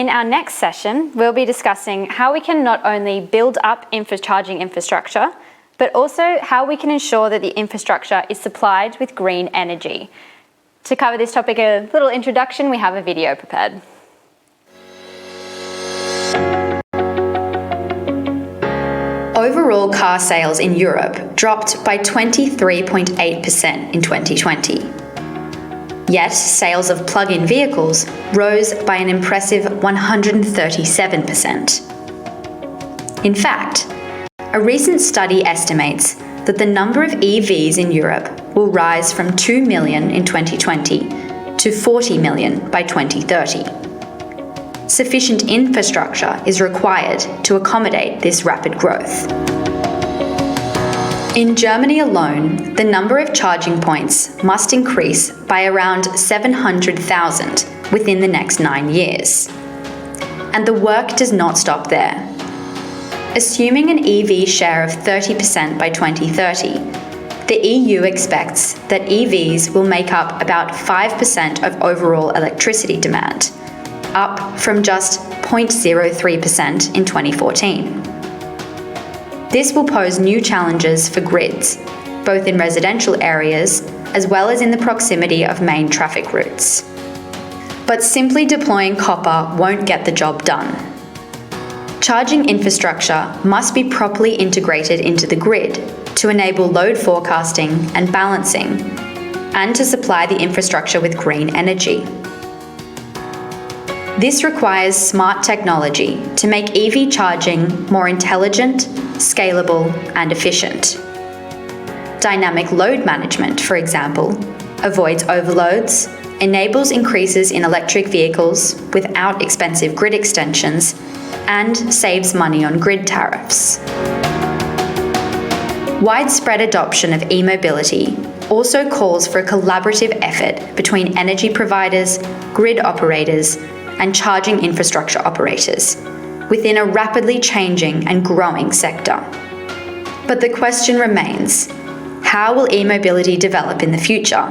In our next session, we'll be discussing how we can not only build up charging infrastructure, but also how we can ensure that the infrastructure is supplied with green energy. To cover this topic, a little introduction, we have a video prepared. Overall car sales in Europe dropped by 23.8% in 2020. Yet sales of plug-in vehicles rose by an impressive 137%. In fact, a recent study estimates that the number of EVs in Europe will rise from 2 million in 2020 to 40 million by 2030. Sufficient infrastructure is required to accommodate this rapid growth. In Germany alone, the number of charging points must increase by around 700,000 within the next 9 years. And the work does not stop there. Assuming an EV share of 30% by 2030, the EU expects that EVs will make up about 5% of overall electricity demand, up from just 0.03% in 2014. This will pose new challenges for grids, both in residential areas as well as in the proximity of main traffic routes. But simply deploying copper won't get the job done. Charging infrastructure must be properly integrated into the grid to enable load forecasting and balancing, and to supply the infrastructure with green energy. This requires smart technology to make EV charging more intelligent, scalable, and efficient. Dynamic load management, for example, avoids overloads, enables increases in electric vehicles without expensive grid extensions, and saves money on grid tariffs. Widespread adoption of e-mobility also calls for a collaborative effort between energy providers, grid operators, and charging infrastructure operators within a rapidly changing and growing sector. But the question remains, how will e-mobility develop in the future,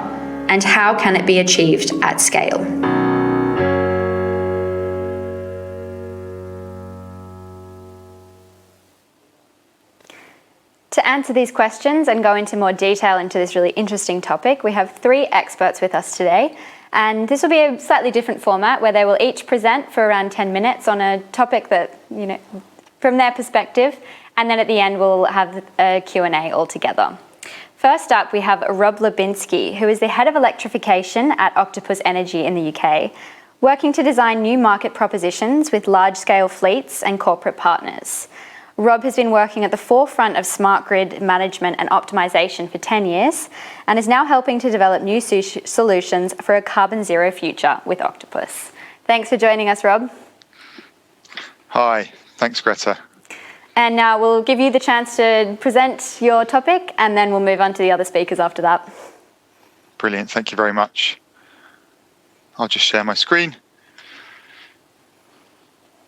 and how can it be achieved at scale? To answer these questions and go into more detail into this really interesting topic, we have 3 experts with us today. And this will be a slightly different format where they will each present for around 10 minutes on a topic that, from their perspective, and then at the end we'll have a Q&A altogether. First up, we have Rob Lubinsky, who is the Head of Electrification at Octopus Energy in the UK, working to design new market propositions with large-scale fleets and corporate partners. Rob has been working at the forefront of smart grid management and optimization for 10 years and is now helping to develop new solutions for a carbon zero future with Octopus. Thanks for joining us, Rob. Hi, thanks, Greta. And now we'll give you the chance to present your topic and then we'll move on to the other speakers after that. Brilliant, thank you very much. I'll just share my screen.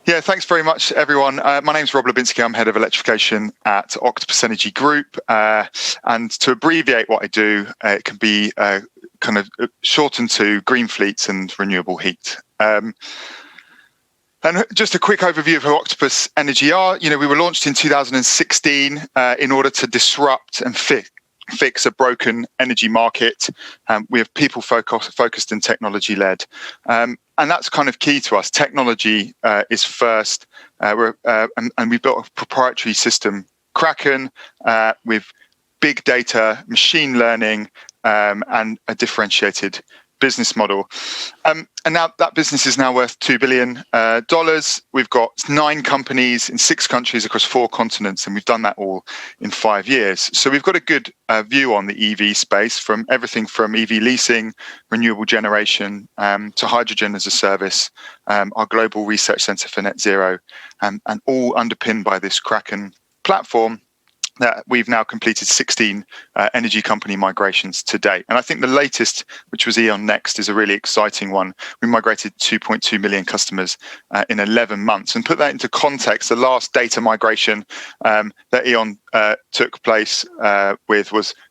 Yeah, thanks very much, everyone. My name's Rob Labinski. I'm Head of Electrification at Octopus Energy Group. And to abbreviate what I do, it can be kind of shortened to green fleets and renewable heat. And just a quick overview of who Octopus Energy are. We were launched in 2016 in order to disrupt and fix a broken energy market. We have people focused and technology led. And that's kind of key to us. Technology is first, and we've built a proprietary system, Kraken, with big data, machine learning, and a differentiated business model. And now that business is now worth $2 billion. We've got 9 companies in 6 countries across 4 continents, and we've done that all in 5 years. So we've got a good view on the EV space, from everything from EV leasing, renewable generation, to hydrogen as a service, our global research centre for net zero, and all underpinned by this Kraken platform, that we've now completed 16 energy company migrations to date. And I think the latest, which was E.ON Next, is a really exciting one. We migrated 2.2 million customers in 11 months. And put that into context, the last data migration that E.ON took place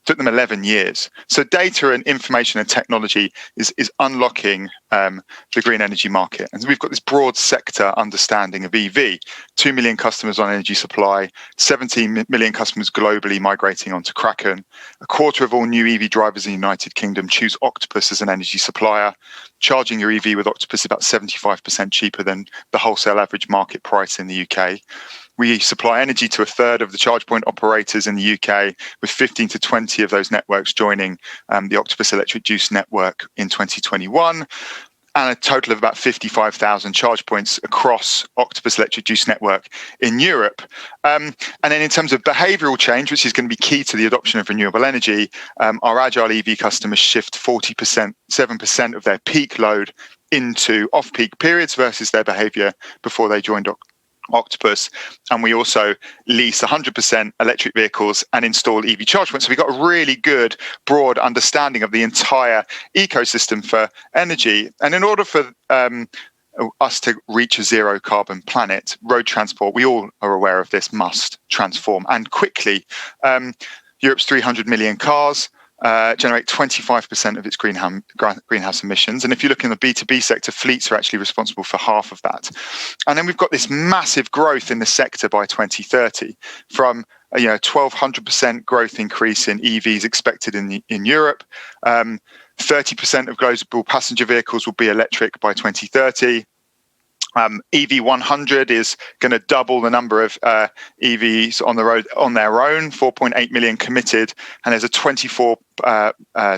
took them 11 years. So data and information and technology is unlocking the green energy market. And we've got this broad sector understanding of EV, 2 million customers on energy supply, 17 million customers globally migrating onto Kraken. A quarter of all new EV drivers in the United Kingdom choose Octopus as an energy supplier. Charging your EV with Octopus is about 75% cheaper than the wholesale average market price in the UK. We supply energy to a third of the charge point operators in the UK, with 15 to 20 of those networks joining the Octopus Electric Juice network in 2021. And a total of about 55,000 charge points across Octopus Electric Juice network in Europe. And then in terms of behavioural change, which is going to be key to the adoption of renewable energy, our Agile EV customers shift 7% of their peak load into off-peak periods versus their behaviour before they joined Octopus. And we also lease 100% electric vehicles and install EV charge points. So we've got a really good, broad understanding of the entire ecosystem for energy. And in order for us to reach a zero carbon planet, road transport, we all are aware of this, must transform, and quickly. Europe's 300 million cars generate 25% of its greenhouse emissions. And if you look in the B2B sector, fleets are actually responsible for half of that. And then we've got this massive growth in the sector by 2030, from 1,200% growth increase in EVs expected in Europe. 30% of global passenger vehicles will be electric by 2030. EV 100 is going to double the number of EVs on the road on their own, 4.8 million committed, and there's a 24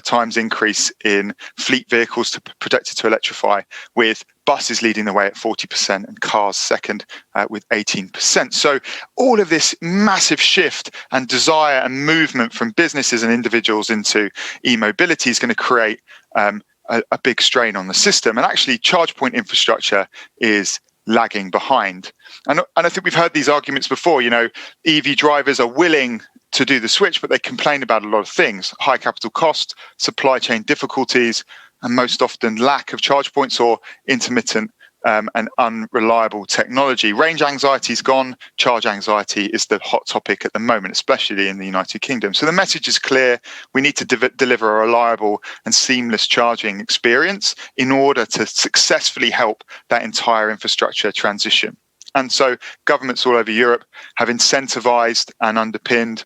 times increase in fleet vehicles projected to electrify, with buses leading the way at 40% and cars second with 18%. So all of this massive shift and desire and movement from businesses and individuals into e-mobility is going to create a big strain on the system. And actually, charge point infrastructure is lagging behind. And I think we've heard these arguments before. EV drivers are willing to do the switch, but they complain about a lot of things: high capital cost, supply chain difficulties, and most often lack of charge points or intermittent and unreliable technology. Range anxiety is gone. Charge anxiety is the hot topic at the moment, especially in the United Kingdom. So the message is clear. We need to deliver a reliable and seamless charging experience in order to successfully help that entire infrastructure transition. And so governments all over Europe have incentivized and underpinned,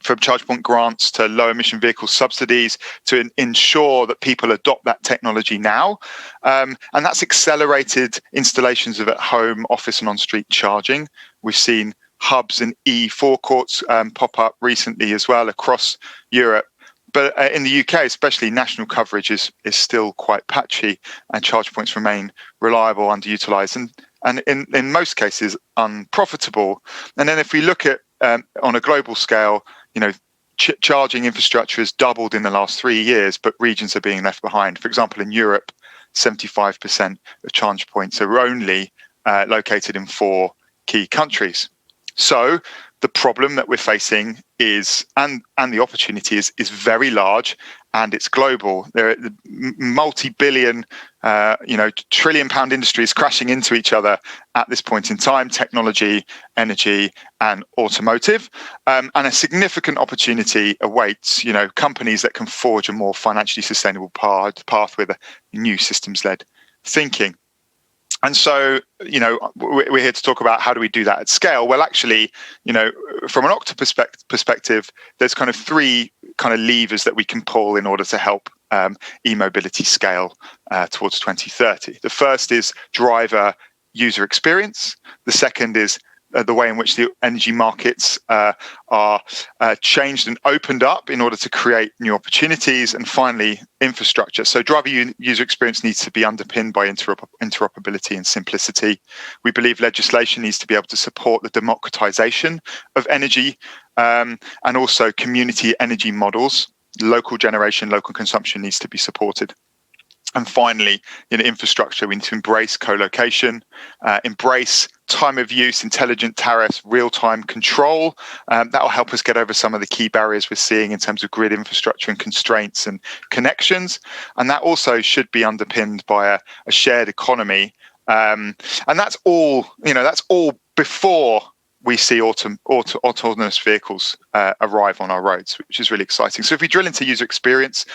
from charge point grants to low emission vehicle subsidies, to ensure that people adopt that technology now. And that's accelerated installations of at home, office and on-street charging. We've seen hubs and e-forecourts pop up recently as well across Europe. But in the UK, especially, national coverage is still quite patchy, and charge points remain reliable, underutilised, and in most cases unprofitable. And then if we look at on a global scale, charging infrastructure has doubled in the last 3 years, but regions are being left behind. For example, in Europe, 75% of charge points are only located in 4 key countries. So the problem that we're facing is, and the opportunity is very large, and it's global. There are multi-billion, trillion-pound industries crashing into each other at this point in time: technology, energy, and automotive. And a significant opportunity awaits, companies that can forge a more financially sustainable path with a new systems-led thinking. And so, we're here to talk about how do we do that at scale. Well, actually, from an Octopus perspective, there's kind of 3 kind of levers that we can pull in order to help e-mobility scale towards 2030. The first is driver user experience. The second is the way in which the energy markets are changed and opened up in order to create new opportunities. And finally, infrastructure. So driver user experience needs to be underpinned by interoperability and simplicity. We believe legislation needs to be able to support the democratization of energy, and also community energy models. Local generation, local consumption needs to be supported. And finally, in infrastructure, we need to embrace co-location, embrace time of use, intelligent tariffs, real-time control. That will help us get over some of the key barriers we're seeing in terms of grid infrastructure and constraints and connections. And that also should be underpinned by a shared economy. And that's all, that's all before we see autonomous vehicles arrive on our roads, which is really exciting. So if we drill into user experience,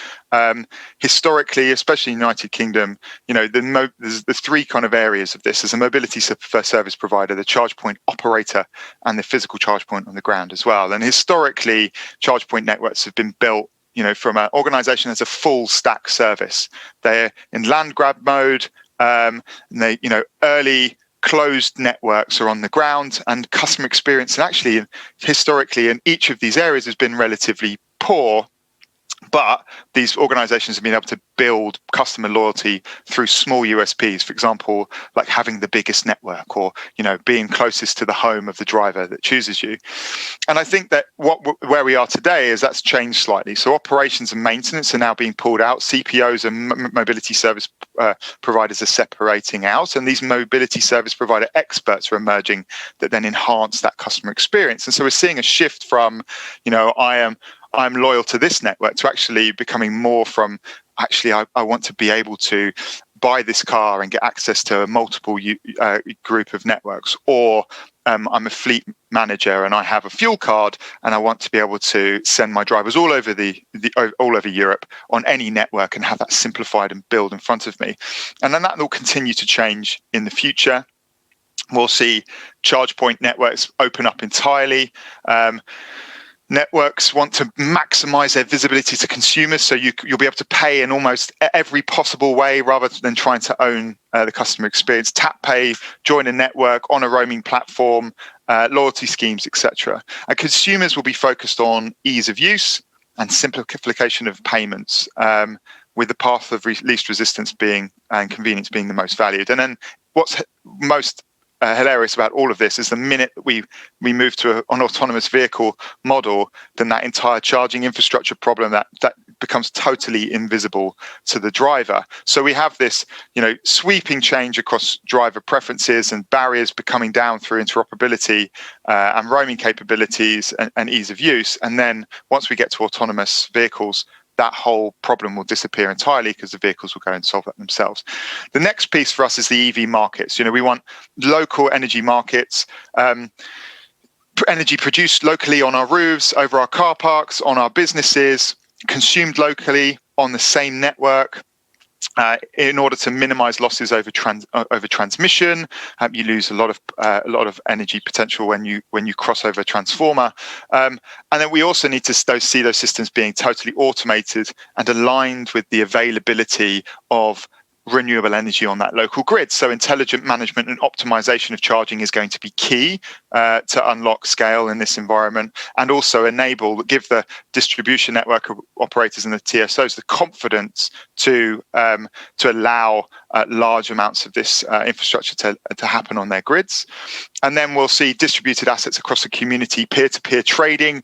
historically, especially in the United Kingdom, there's the three kind of areas of this. There's a mobility service provider, the charge point operator, and the physical charge point on the ground as well. And historically, charge point networks have been built from an organization as a full stack service. They're in land grab mode, and they, early closed networks are on the ground, and customer experience, and actually historically in each of these areas has been relatively poor. But these organizations have been able to build customer loyalty through small USPs, for example, like having the biggest network, or being closest to the home of the driver that chooses you. And I think that where we are today is that's changed slightly. So operations and maintenance are now being pulled out. CPOs and mobility service providers are separating out, and these mobility service provider experts are emerging that then enhance that customer experience. And so we're seeing a shift from, I'm loyal to this network, to actually becoming more from, I want to be able to buy this car and get access to a multiple group of networks, or I'm a fleet manager and I have a fuel card and I want to be able to send my drivers all over all over Europe on any network and have that simplified and built in front of me. And then that will continue to change in the future. We'll see charge point networks open up entirely. Networks want to maximize their visibility to consumers, so you'll be able to pay in almost every possible way rather than trying to own the customer experience. Tap pay, join a network on a roaming platform, loyalty schemes, etc. And consumers will be focused on ease of use and simplification of payments, with the path of least resistance and convenience being the most valued. And then what's most hilarious about all of this is the minute that we move to an autonomous vehicle model, then that entire charging infrastructure problem that becomes totally invisible to the driver. So we have this, sweeping change across driver preferences and barriers becoming down through interoperability and roaming capabilities and ease of use. And then once we get to autonomous vehicles, that whole problem will disappear entirely because the vehicles will go and solve that themselves. The next piece for us is the EV markets. We want local energy markets, energy produced locally on our roofs, over our car parks, on our businesses, consumed locally on the same network. In order to minimize losses over transmission, you lose a lot of energy potential when you cross over a transformer, and then we also need to see those systems being totally automated and aligned with the availability of renewable energy on that local grid. So intelligent management and optimization of charging is going to be key to unlock scale in this environment, and also give the distribution network operators and the TSOs the confidence to allow large amounts of this infrastructure to happen on their grids. And then we'll see distributed assets across the community, peer-to-peer trading.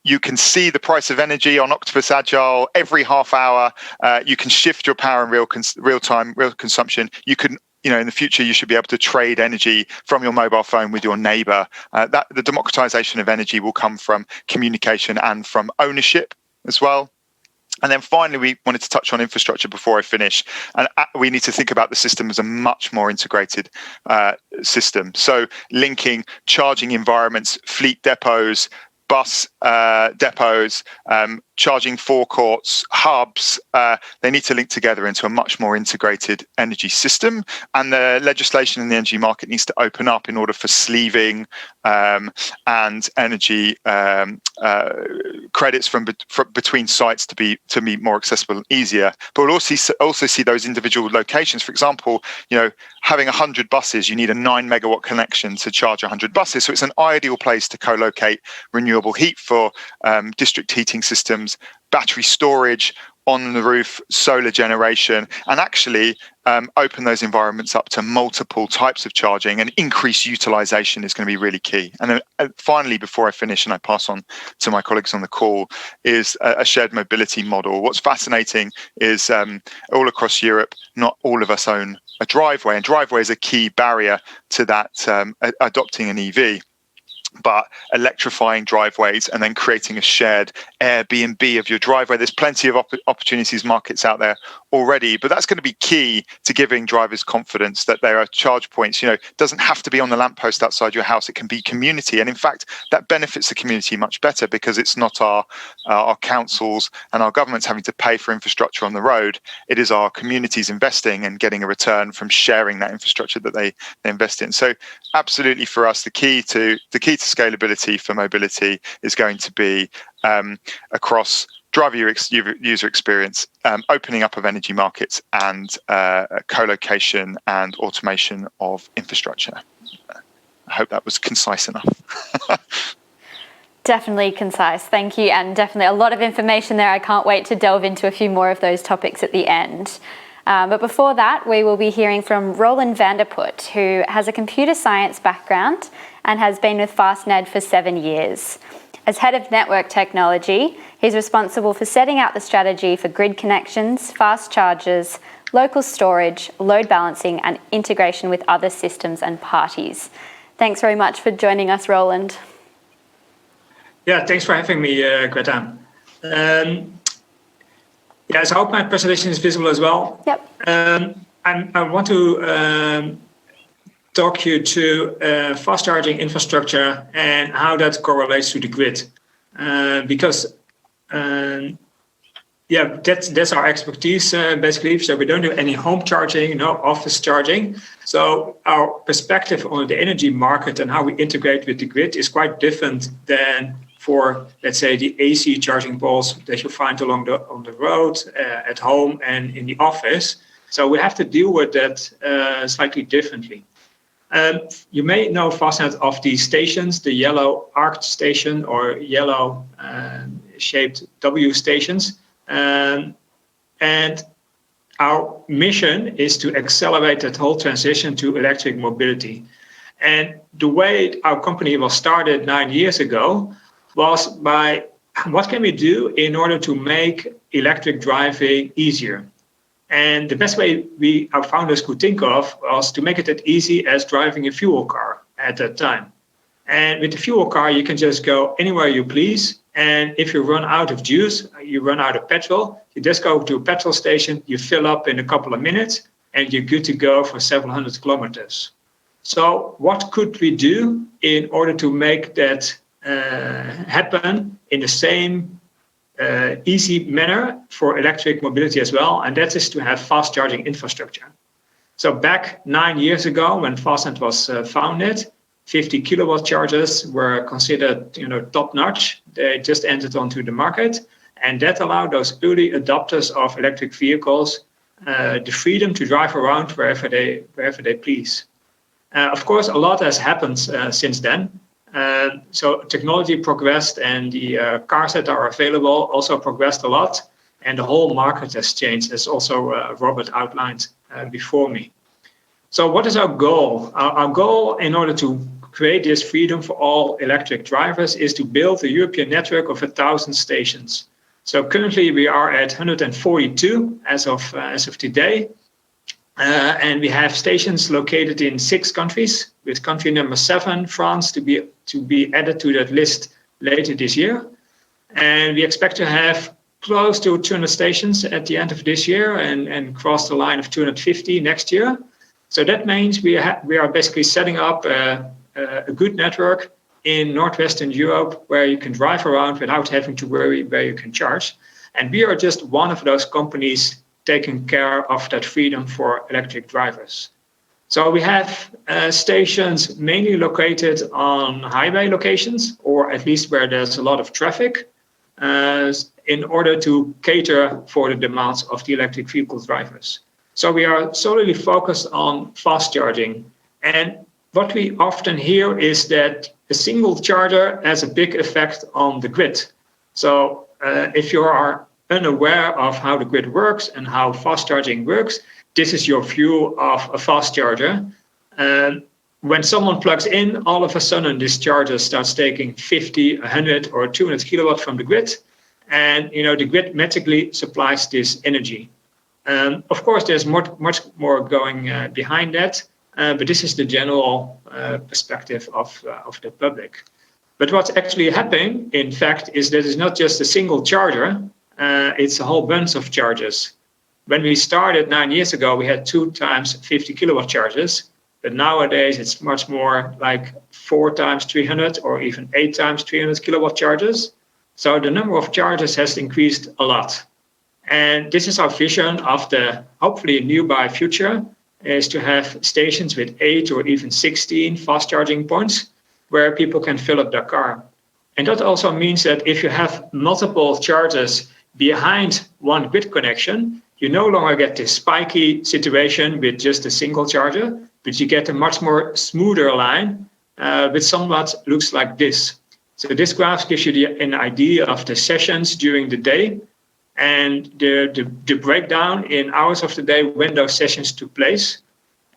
You can see the price of energy on Octopus Agile every half hour. You can shift your power in real consumption. You can, in the future, you should be able to trade energy from your mobile phone with your neighbor. The democratization of energy will come from communication and from ownership as well. And then finally, we wanted to touch on infrastructure before I finish. And we need to think about the system as a much more integrated system. So linking charging environments, fleet depots, bus depots, charging forecourts, hubs, they need to link together into a much more integrated energy system. And the legislation in the energy market needs to open up in order for sleeving and energy credits from between sites to be more accessible and easier. But we'll also see those individual locations. For example, having 100 buses, you need a 9 megawatt connection to charge 100 buses. So it's an ideal place to co-locate renewable heat for district heating systems, battery storage, on the roof solar generation, and actually open those environments up to multiple types of charging, and increase utilization is going to be really key. And then finally, before I finish and I pass on to my colleagues on the call, is a shared mobility model. What's fascinating is all across Europe, not all of us own a driveway, and driveway is a key barrier to that adopting an EV. But electrifying driveways and then creating a shared Airbnb of your driveway. There's plenty of opportunities, markets out there already, but that's going to be key to giving drivers confidence that there are charge points. You know, it doesn't have to be on the lamppost outside your house. It can be community. And in fact, that benefits the community much better, because it's not our councils and our governments having to pay for infrastructure on the road. It is our communities investing and getting a return from sharing that infrastructure that they invest in. So absolutely, for us, the key to scalability for mobility is going to be across driver user experience, opening up of energy markets, and co-location and automation of infrastructure. I hope that was concise enough. Definitely concise, thank you, and definitely a lot of information there. I can't wait to delve into a few more of those topics at the end. But before that, we will be hearing from Roland Vanderput, who has a computer science background and has been with Fastned for 7 years. As Head of Network Technology, he's responsible for setting out the strategy for grid connections, fast chargers, local storage, load balancing, and integration with other systems and parties. Thanks very much for joining us, Roland. Yeah, thanks for having me, Greta. Yes, I hope my presentation is visible as well. Yep. I want to talk you to fast charging infrastructure and how that correlates to the grid, because that's our expertise basically. So we don't do any home charging, no office charging. So our perspective on the energy market and how we integrate with the grid is quite different than for, let's say, the AC charging poles that you find on the road, at home and in the office. So we have to deal with that slightly differently. You may know Fastnet of the stations, the yellow arced station or yellow shaped W stations. And our mission is to accelerate that whole transition to electric mobility. And the way our company was started 9 years ago was by what can we do in order to make electric driving easier? And the best way our founders could think of was to make it as easy as driving a fuel car at that time. And with the fuel car, you can just go anywhere you please. And if you run out of juice, you run out of petrol, you just go to a petrol station, you fill up in a couple of minutes, and you're good to go for several hundred kilometers. So what could we do in order to make that happen in the same easy manner for electric mobility as well? And that is to have fast charging infrastructure. So back 9 years ago, when Fastnet was founded, 50 kilowatt chargers were considered, top notch. They just entered onto the market, and that allowed those early adopters of electric vehicles the freedom to drive around wherever they please. Of course, a lot has happened since then. So technology progressed, and the cars that are available also progressed a lot, and the whole market has changed, as also Robert outlined before me. So what is our goal? Our goal, in order to create this freedom for all electric drivers, is to build a European network of 1,000 stations. So currently we are at 142 as of today. And we have stations located in 6 countries, with country number 7, France, to be added to that list later this year. And we expect to have close to 200 stations at the end of this year, and cross the line of 250 next year. So that means we are basically setting up a good network in Northwestern Europe where you can drive around without having to worry where you can charge. And we are just one of those companies taking care of that freedom for electric drivers. So we have stations mainly located on highway locations, or at least where there's a lot of traffic, in order to cater for the demands of the electric vehicle drivers. So we are solely focused on fast charging. And what we often hear is that a single charger has a big effect on the grid. So if you are unaware of how the grid works and how fast charging works, this is your view of a fast charger. When someone plugs in, all of a sudden this charger starts taking 50, 100 or 200 kilowatt from the grid. And the grid magically supplies this energy. Of course, there's much more going behind that, but this is the general perspective of the public. But what's actually happening, in fact, is that it's not just a single charger, it's a whole bunch of chargers. When we started 9 years ago, we had 2 times 50 kilowatt chargers, but nowadays it's much more like 4 times 300 or even 8 times 300 kilowatt chargers. So the number of chargers has increased a lot. And this is our vision of the hopefully nearby future, is to have stations with 8 or even 16 fast charging points where people can fill up their car. And that also means that if you have multiple chargers behind one grid connection, you no longer get this spiky situation with just a single charger, but you get a much more smoother line, which somewhat looks like this. So this graph gives you an idea of the sessions during the day and the breakdown in hours of the day when those sessions took place.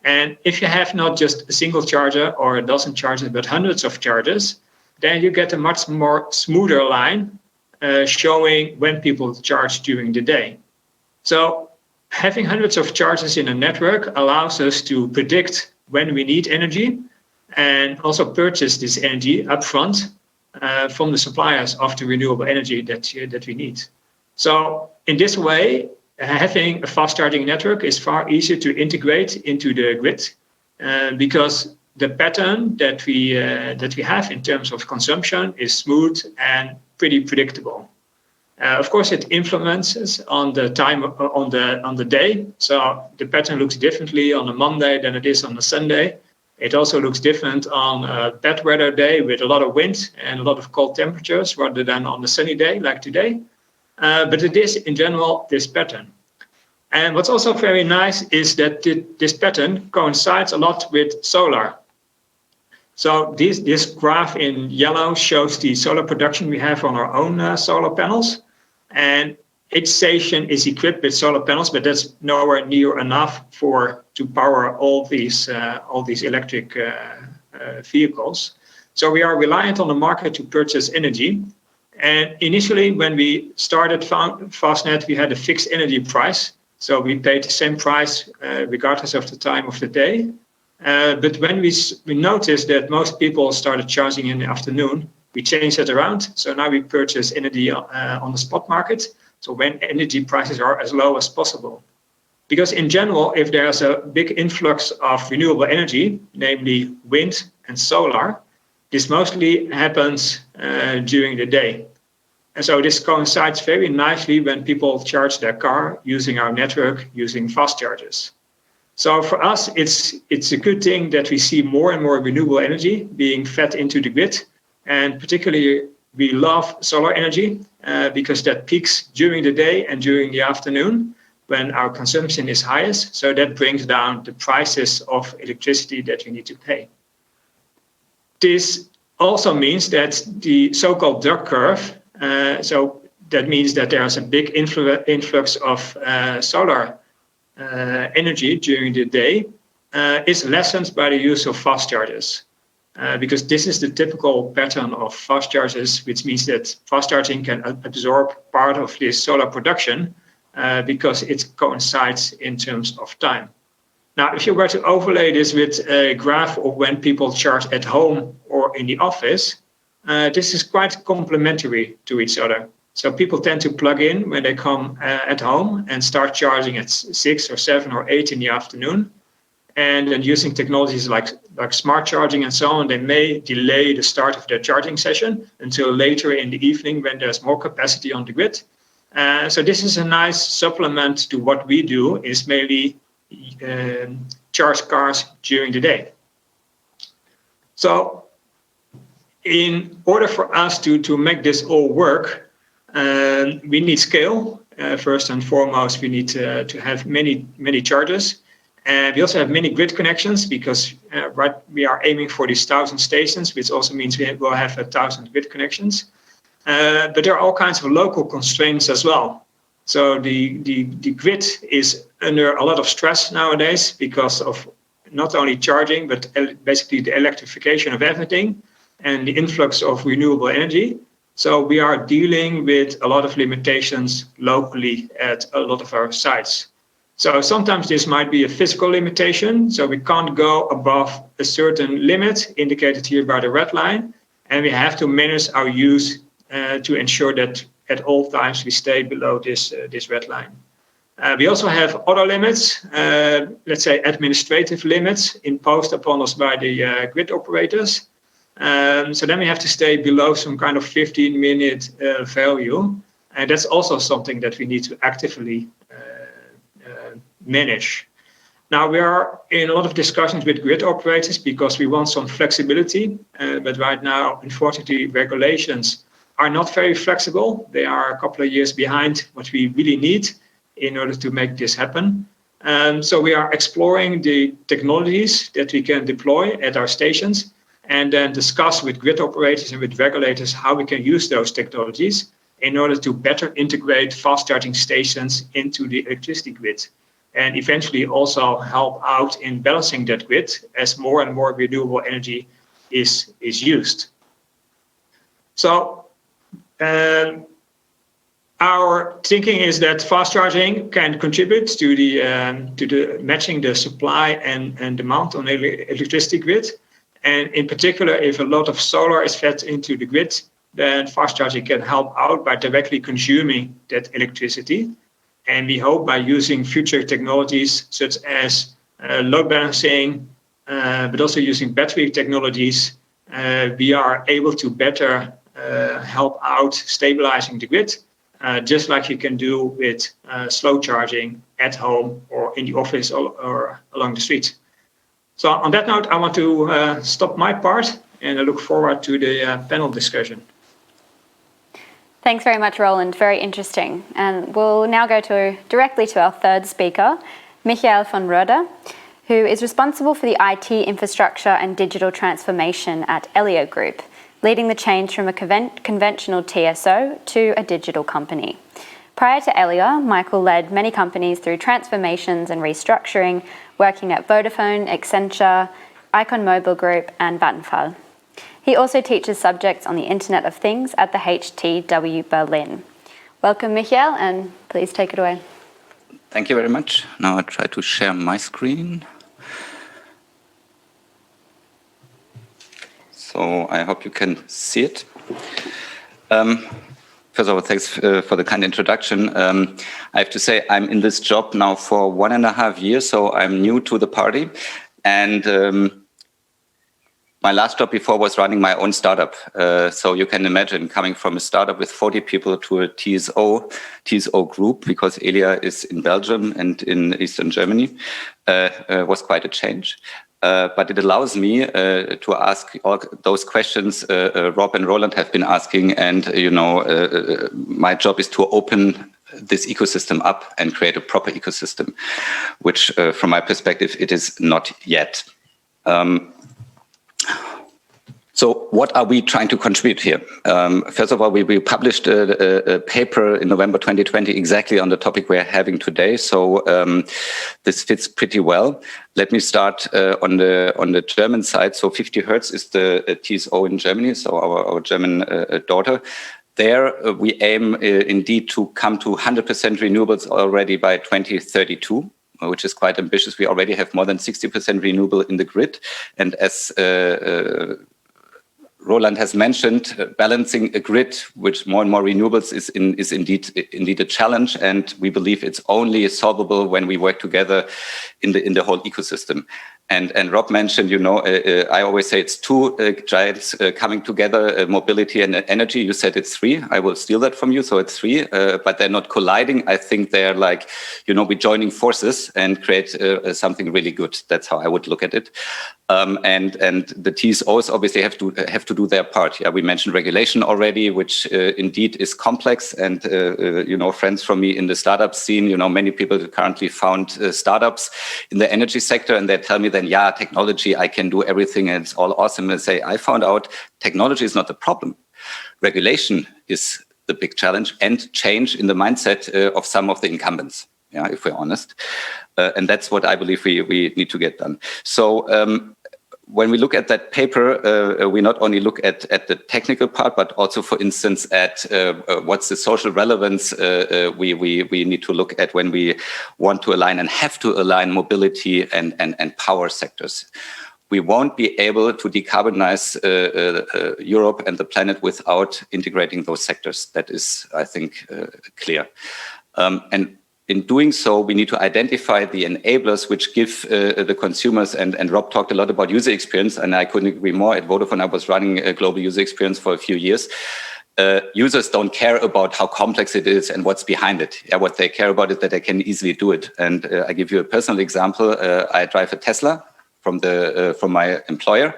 And if you have not just a single charger or a dozen chargers, but hundreds of chargers, then you get a much more smoother line showing when people charge during the day. So having hundreds of chargers in a network allows us to predict when we need energy and also purchase this energy upfront from the suppliers of the renewable energy that we need. So in this way, having a fast charging network is far easier to integrate into the grid because the pattern that we have in terms of consumption is smooth and pretty predictable. Of course, it influences on the time on the day. So the pattern looks differently on a Monday than it is on a Sunday. It also looks different on a bad weather day with a lot of wind and a lot of cold temperatures rather than on a sunny day like today. But it is, in general, this pattern. And what's also very nice is that this pattern coincides a lot with solar. So this graph in yellow shows the solar production we have on our own solar panels. And each station is equipped with solar panels, but that's nowhere near enough to power all these electric vehicles. So we are reliant on the market to purchase energy. And initially, when we started Fastnet, we had a fixed energy price. So we paid the same price regardless of the time of the day. But when we noticed that most people started charging in the afternoon, we changed that around. So now we purchase energy on the spot market. So when energy prices are as low as possible. Because in general, if there's a big influx of renewable energy, namely wind and solar, this mostly happens during the day. And so this coincides very nicely when people charge their car using our network, using fast chargers. So for us, it's a good thing that we see more and more renewable energy being fed into the grid. And particularly, we love solar energy because that peaks during the day and during the afternoon when our consumption is highest. So that brings down the prices of electricity that we need to pay. This also means that the so-called duck curve, so that means that there's a big influx of solar energy during the day, is lessened by the use of fast chargers. Because this is the typical pattern of fast chargers, which means that fast charging can absorb part of this solar production because it coincides in terms of time. Now, if you were to overlay this with a graph of when people charge at home or in the office, this is quite complementary to each other. So people tend to plug in when they come at home and start charging at 6 or 7 or 8 in the afternoon. And then using technologies like smart charging and so on, they may delay the start of their charging session until later in the evening when there's more capacity on the grid. So this is a nice supplement to what we do, is mainly charge cars during the day. So in order for us to make this all work, we need scale. First and foremost, we need to have many chargers. And we also have many grid connections because we are aiming for these 1,000 stations, which also means we will have 1,000 grid connections. But there are all kinds of local constraints as well. So the grid is under a lot of stress nowadays because of not only charging, but basically the electrification of everything and the influx of renewable energy. So we are dealing with a lot of limitations locally at a lot of our sites. So sometimes this might be a physical limitation. So we can't go above a certain limit indicated here by the red line. And we have to manage our use to ensure that at all times we stay below this red line. We also have other limits, let's say administrative limits imposed upon us by the grid operators. So then we have to stay below some kind of 15-minute value. And that's also something that we need to actively manage. Now, we are in a lot of discussions with grid operators because we want some flexibility. But right now, unfortunately, regulations are not very flexible. They are a couple of years behind what we really need in order to make this happen. So we are exploring the technologies that we can deploy at our stations and then discuss with grid operators and with regulators how we can use those technologies in order to better integrate fast charging stations into the electricity grid and eventually also help out in balancing that grid as more and more renewable energy is used. So our thinking is that fast charging can contribute to the matching the supply and demand on the electricity grid. And in particular, if a lot of solar is fed into the grid, then fast charging can help out by directly consuming that electricity. And we hope by using future technologies such as load balancing, but also using battery technologies, we are able to better help out stabilizing the grid, just like you can do with slow charging at home or in the office or along the street. So on that note, I want to stop my part and I look forward to the panel discussion. Thanks very much, Roland. Very interesting. And we'll now go directly to our third speaker, Michael van Roeder, who is responsible for the IT infrastructure and digital transformation at Elia Group, leading the change from a conventional TSO to a digital company. Prior to Elia, Michael led many companies through transformations and restructuring, working at Vodafone, Accenture, Icon Mobile Group, and Vattenfall. He also teaches subjects on the Internet of Things at the HTW Berlin. Welcome, Michael, and please take it away. Thank you very much. Now I'll try to share my screen. So I hope you can see it. First of all, thanks for the kind introduction. I have to say I'm in this job now for 1.5 years, so I'm new to the party. And my last job before was running my own startup. So you can imagine coming from a startup with 40 people to a TSO group, because Elia is in Belgium and in Eastern Germany, was quite a change. But it allows me to ask all those questions Rob and Roland have been asking. And, my job is to open this ecosystem up and create a proper ecosystem, which from my perspective, it is not yet. So what are we trying to contribute here? First of all, we published a paper in November 2020 exactly on the topic we're having today. So this fits pretty well. Let me start on the German side. So 50 Hertz is the TSO in Germany, so our German daughter. There we aim indeed to come to 100% renewables already by 2032. Which is quite ambitious. We already have more than 60% renewable in the grid. And as Roland has mentioned, balancing a grid with more and more renewables is indeed a challenge. And we believe it's only solvable when we work together in the whole ecosystem. And Rob mentioned, I always say it's two giants coming together, mobility and energy. You said it's three. I will steal that from you. So it's three, but they're not colliding. I think they're like, we're joining forces and create something really good. That's how I would look at it. And the TSOs obviously have to do their part. Yeah, we mentioned regulation already, which indeed is complex. And friends from me in the startup scene, many people currently found startups in the energy sector, and they tell me then, yeah, technology, I can do everything, and it's all awesome. And I say, I found out technology is not the problem. Regulation is the big challenge, and change in the mindset of some of the incumbents. Yeah, if we're honest, and that's what I believe we need to get done. So when we look at that paper, we not only look at the technical part, but also, for instance, at what's the social relevance we need to look at when we want to align and have to align mobility and power sectors. We won't be able to decarbonize Europe and the planet without integrating those sectors. That is, I think, clear. And in doing so, we need to identify the enablers which give the consumers, and Rob talked a lot about user experience, and I couldn't agree more. At Vodafone, I was running a global user experience for a few years. Users don't care about how complex it is and what's behind it. Yeah, what they care about is that they can easily do it. And I give you a personal example. I drive a Tesla from my employer,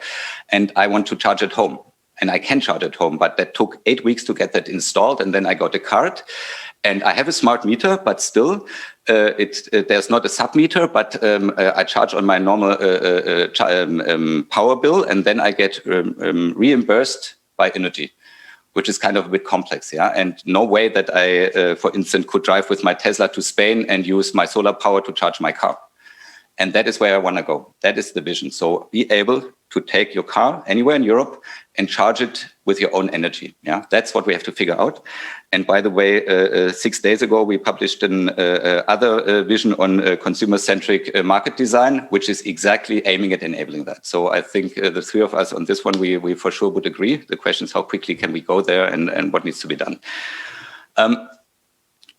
and I want to charge at home. And I can charge at home, but that took 8 weeks to get that installed. And then I got a card. And I have a smart meter, but still, there's not a sub-meter, but I charge on my normal power bill, and then I get reimbursed by energy, which is kind of a bit complex, yeah? And no way that I, for instance, could drive with my Tesla to Spain and use my solar power to charge my car. And that is where I want to go. That is the vision. So be able to take your car anywhere in Europe and charge it with your own energy. Yeah, that's what we have to figure out. And by the way, 6 days ago, we published an other vision on consumer-centric market design, which is exactly aiming at enabling that. So I think the three of us on this one, we for sure would agree. The question is how quickly can we go there and what needs to be done.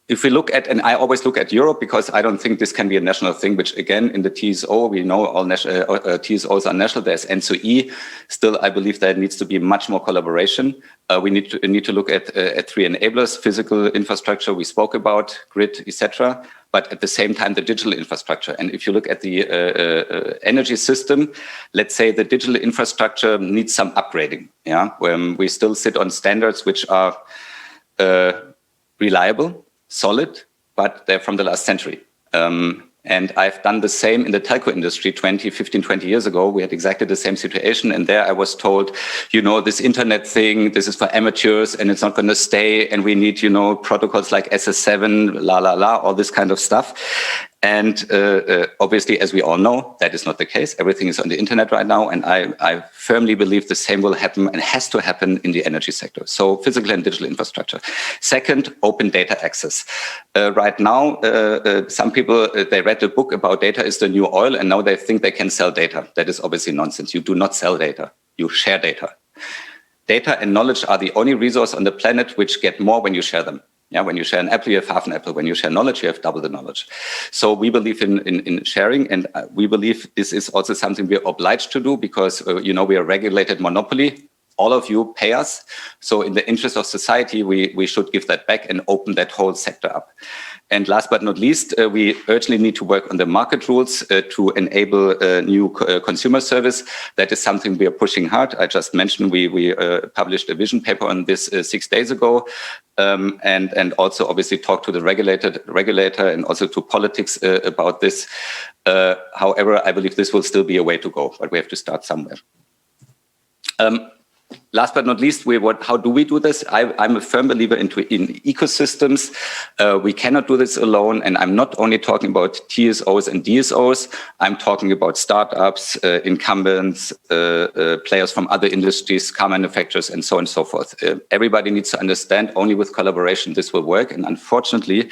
If we look at, and I always look at Europe because I don't think this can be a national thing, which again, in the TSO, we know all TSOs are national, there's NSOE. Still, I believe there needs to be much more collaboration. We need to look at three enablers: physical infrastructure, we spoke about, grid, etc. But at the same time, the digital infrastructure. And if you look at the energy system, let's say the digital infrastructure needs some upgrading. Yeah, we still sit on standards which are reliable, solid, but they're from the last century. And I've done the same in the telco industry 20 years ago. We had exactly the same situation. And there I was told, you know, this internet thing, this is for amateurs and it's not going to stay. And we need, you know, protocols like SS7, all this kind of stuff. And obviously, as we all know, that is not the case. Everything is on the internet right now. And I firmly believe the same will happen and has to happen in the energy sector. So physical and digital infrastructure. Second, open data access. Right now, some people, they read a book about data is the new oil, and now they think they can sell data. That is obviously nonsense. You do not sell data. You share data. Data and knowledge are the only resource on the planet which get more when you share them. Yeah, when you share an apple, you have half an apple. When you share knowledge, you have double the knowledge. So we believe in sharing, and we believe this is also something we're obliged to do because, you know, we are a regulated monopoly. All of you pay us. So in the interest of society, we should give that back and open that whole sector up. And last but not least, we urgently need to work on the market rules to enable new consumer service. That is something we are pushing hard. I just mentioned we published a vision paper on this 6 days ago, and also obviously talked to the regulator and also to politics about this. However, I believe this will still be a way to go, but we have to start somewhere. Last but not least, how do we do this? I'm a firm believer in ecosystems. We cannot do this alone. And I'm not only talking about TSOs and DSOs. I'm talking about startups, incumbents, players from other industries, car manufacturers, and so on and so forth. Everybody needs to understand only with collaboration this will work. And unfortunately,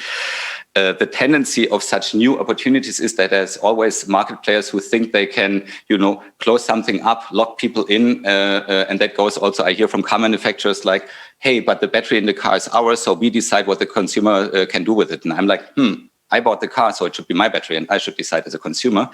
the tendency of such new opportunities is that there's always market players who think they can, you know, close something up, lock people in, and that goes also, I hear from car manufacturers like, hey, but the battery in the car is ours, so we decide what the consumer can do with it. And I'm like, I bought the car, so it should be my battery, and I should decide as a consumer.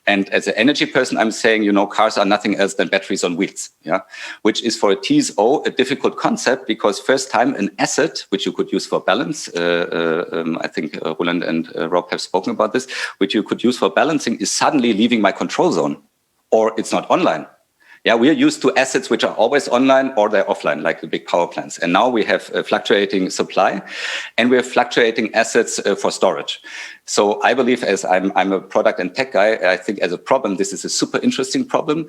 And as an energy person, I'm saying, you know, cars are nothing else than batteries on wheels, yeah, which is for a TSO a difficult concept because first time an asset, which you could use for balance, I think Roland and Rob have spoken about this, which you could use for balancing is suddenly leaving my control zone, or it's not online. Yeah, we are used to assets which are always online or they're offline, like the big power plants. And now we have fluctuating supply and we have fluctuating assets for storage. So I believe, as I'm a product and tech guy, I think as a problem, this is a super interesting problem.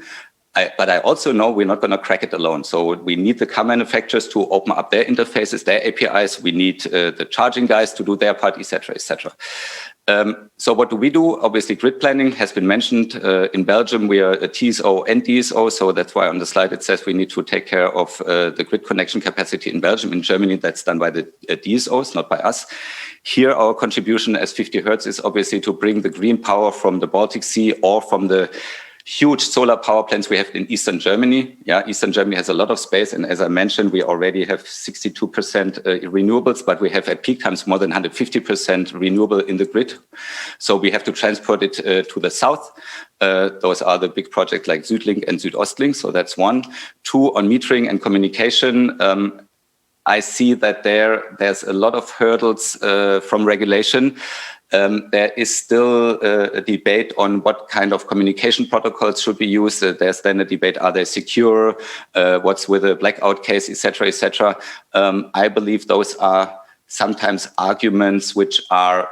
But I also know we're not going to crack it alone. So we need the car manufacturers to open up their interfaces, their APIs. We need the charging guys to do their part, etc., etc. So what do we do? Obviously, grid planning has been mentioned. In Belgium, we are a TSO and DSO. So that's why on the slide it says we need to take care of the grid connection capacity in Belgium. In Germany, that's done by the DSOs, not by us. Here, our contribution as 50 Hertz is obviously to bring the green power from the Baltic Sea or from the huge solar power plants we have in Eastern Germany. Yeah, Eastern Germany has a lot of space. And as I mentioned, we already have 62% renewables, but we have at peak times more than 150% renewable in the grid. So we have to transport it to the south. Those are the big projects like Südlink and Südostlink. So that's one. Two, on metering and communication. I see that there's a lot of hurdles from regulation. There is still a debate on what kind of communication protocols should be used. There's then a debate, are they secure? What's with a blackout case, etc., etc. I believe those are sometimes arguments which are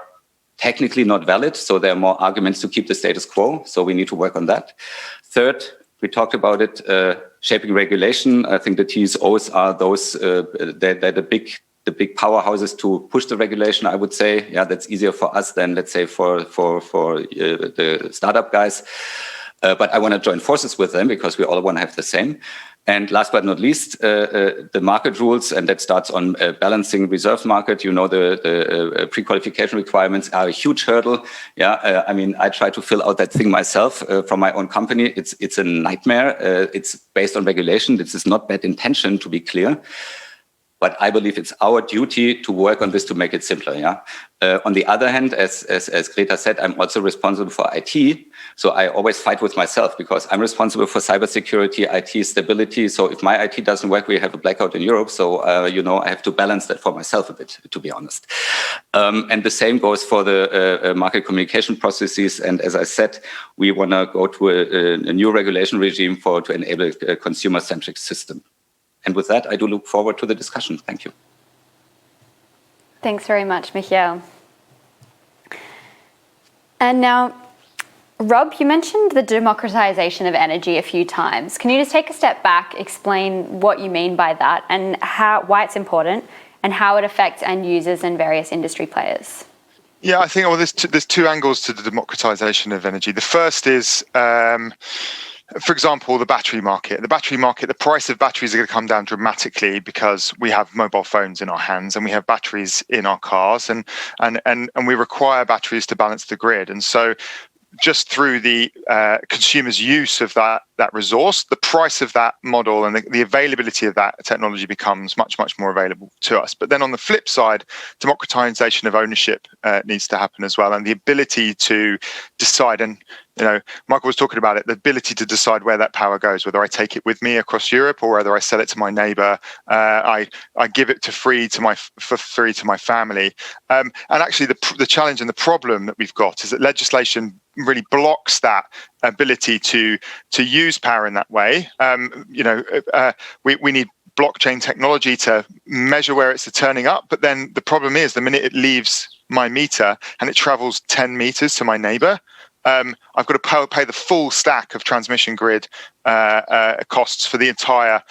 technically not valid. So there are more arguments to keep the status quo. So we need to work on that. Third, we talked about it, shaping regulation. I think the TSOs are those, they're the big powerhouses to push the regulation, I would say. Yeah, that's easier for us than, let's say, for the startup guys. But I want to join forces with them because we all want to have the same. And last but not least, the market rules, and that starts on balancing reserve market. You know, the pre-qualification requirements are a huge hurdle. Yeah, I mean, I try to fill out that thing myself from my own company. It's a nightmare. It's based on regulation. This is not bad intention, to be clear. But I believe it's our duty to work on this to make it simpler. Yeah. On the other hand, as Greta said, I'm also responsible for IT. So I always fight with myself because I'm responsible for cybersecurity, IT stability. So if my IT doesn't work, we have a blackout in Europe. So, I have to balance that for myself a bit, to be honest. And the same goes for the market communication processes. And as I said, we want to go to a new regulation regime to enable a consumer-centric system. And with that, I do look forward to the discussion. Thank you. Thanks very much, Michael. And now, Rob, you mentioned the democratization of energy a few times. Can you just take a step back, explain what you mean by that and why it's important and how it affects end users and various industry players? Yeah, I think there's two angles to the democratization of energy. The first is, for example, the battery market. The price of batteries are going to come down dramatically because we have mobile phones in our hands and we have batteries in our cars, and we require batteries to balance the grid. And so just through the consumer's use of that resource, the price of that model and the availability of that technology becomes much, much more available to us. But then on the flip side, democratization of ownership needs to happen as well, and the ability to decide. And Michael was talking about it, the ability to decide where that power goes, whether I take it with me across Europe or whether I sell it to my neighbor, I give it for free to my family. And actually the challenge and the problem that we've got is that legislation really blocks that ability to use power in that way. We need blockchain technology to measure where it's turning up, but then the problem is the minute it leaves my meter and it travels 10 meters to my neighbor, I've got to pay the full stack of transmission grid costs for the entire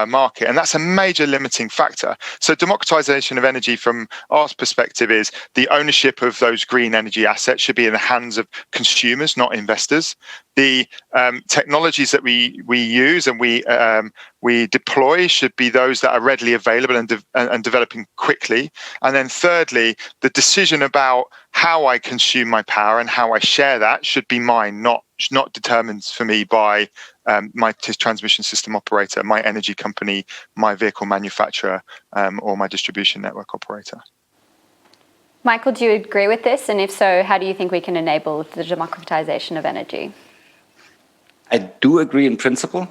market, and that's a major limiting factor. So democratization of energy from our perspective is the ownership of those green energy assets should be in the hands of consumers, not investors. The technologies that we use and we deploy should be those that are readily available and developing quickly. And then thirdly, the decision about how I consume my power and how I share that should be mine, not determined for me by my transmission system operator, my energy company, my vehicle manufacturer, or my distribution network operator. Michael, do you agree with this? And if so, how do you think we can enable the democratization of energy? I do agree in principle.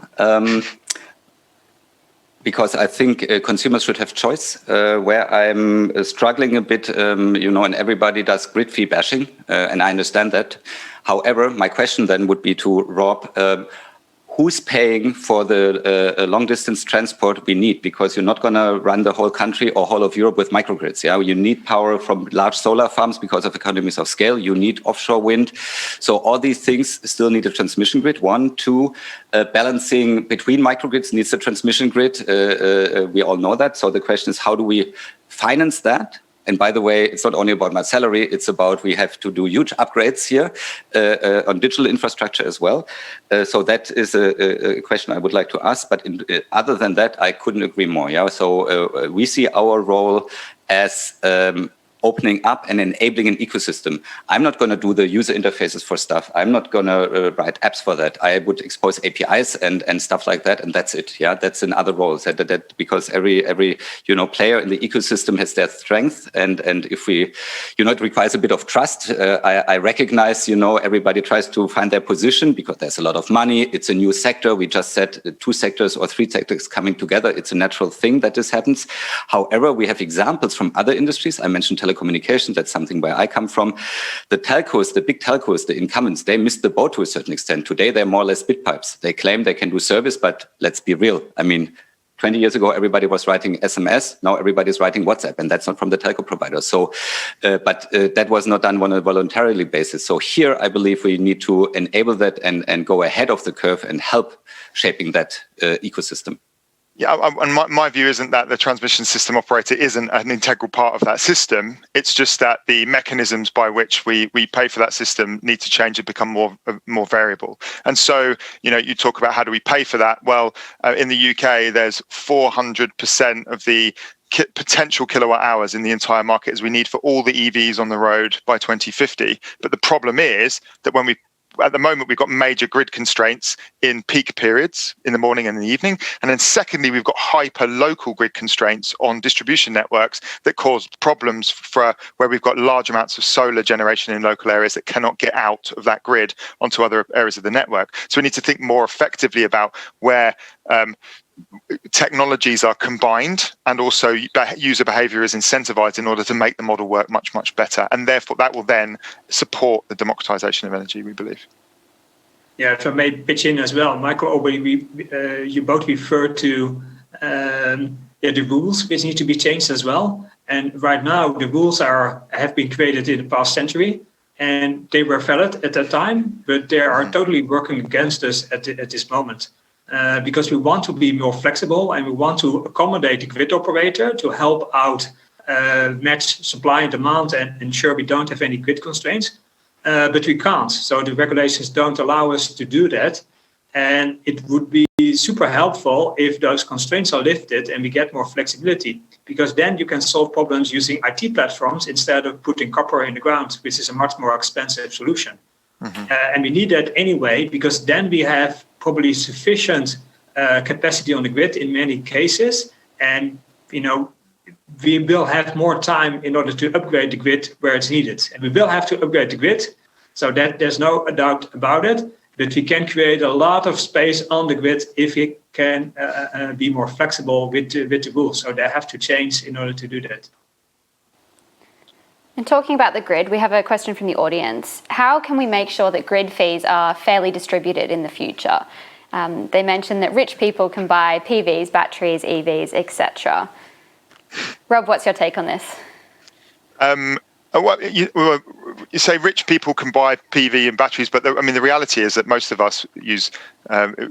Because I think consumers should have choice. Where I'm struggling a bit, and everybody does grid fee bashing, and I understand that. However, my question then would be to Rob, who's paying for the long distance transport we need, because you're not going to run the whole country or whole of Europe with microgrids. Yeah, you need power from large solar farms because of economies of scale. You need offshore wind. So all these things still need a transmission grid. 1, 2, balancing between microgrids needs a transmission grid. We all know that. So the question is, how do we finance that? And by the way, it's not only about my salary, it's about we have to do huge upgrades here on digital infrastructure as well. So that is a question I would like to ask. But other than that, I couldn't agree more. Yeah. So we see our role as opening up and enabling an ecosystem. I'm not going to do the user interfaces for stuff. I'm not going to write apps for that. I would expose APIs and stuff like that, and that's it. Yeah, that's in other roles. That because every player in the ecosystem has their strength, and if we, it requires a bit of trust. I recognize, everybody tries to find their position because there's a lot of money. It's a new sector. We just said 2 sectors or 3 sectors coming together. It's a natural thing that this happens. However, we have examples from other industries. I mentioned telecommunications, that's something where I come from. The telcos, the big telcos, the incumbents, they missed the boat to a certain extent. Today, they're more or less bit pipes. They claim they can do service, but let's be real. I mean, 20 years ago, everybody was writing SMS. Now everybody's writing WhatsApp, and that's not from the telco provider. So, but that was not done on a voluntarily basis. So here, I believe we need to enable that and go ahead of the curve and help shaping that ecosystem. Yeah, and my view isn't that the transmission system operator isn't an integral part of that system. It's just that the mechanisms by which we pay for that system need to change and become more variable. And so, you talk about how do we pay for that? Well, in the UK, there's 400% of the potential kilowatt hours in the entire market as we need for all the EVs on the road by 2050. But the problem is that at the moment, we've got major grid constraints in peak periods in the morning and in the evening. And then secondly, we've got hyper local grid constraints on distribution networks that cause problems for where we've got large amounts of solar generation in local areas that cannot get out of that grid onto other areas of the network. So we need to think more effectively about where technologies are combined and also user behavior is incentivized in order to make the model work much, much better. And therefore, that will then support the democratization of energy, we believe. Yeah, if I may pitch in as well, Michael, you both referred to the rules which need to be changed as well. And right now, the rules have been created in the past century, and they were valid at that time, but they are totally working against us at this moment. Because we want to be more flexible and we want to accommodate the grid operator to help out match supply and demand and ensure we don't have any grid constraints. But we can't. So the regulations don't allow us to do that. And it would be super helpful if those constraints are lifted and we get more flexibility, because then you can solve problems using IT platforms instead of putting copper in the ground, which is a much more expensive solution. Mm-hmm. And we need that anyway, because then we have probably sufficient capacity on the grid in many cases. And, we will have more time in order to upgrade the grid where it's needed. And we will have to upgrade the grid, so that there's no doubt about it. But we can create a lot of space on the grid if we can be more flexible with the rules. So they have to change in order to do that. And talking about the grid, we have a question from the audience. How can we make sure that grid fees are fairly distributed in the future? They mentioned that rich people can buy PVs, batteries, EVs, etc. Rob, what's your take on this? You say rich people can buy PV and batteries, but the reality is that most of us use,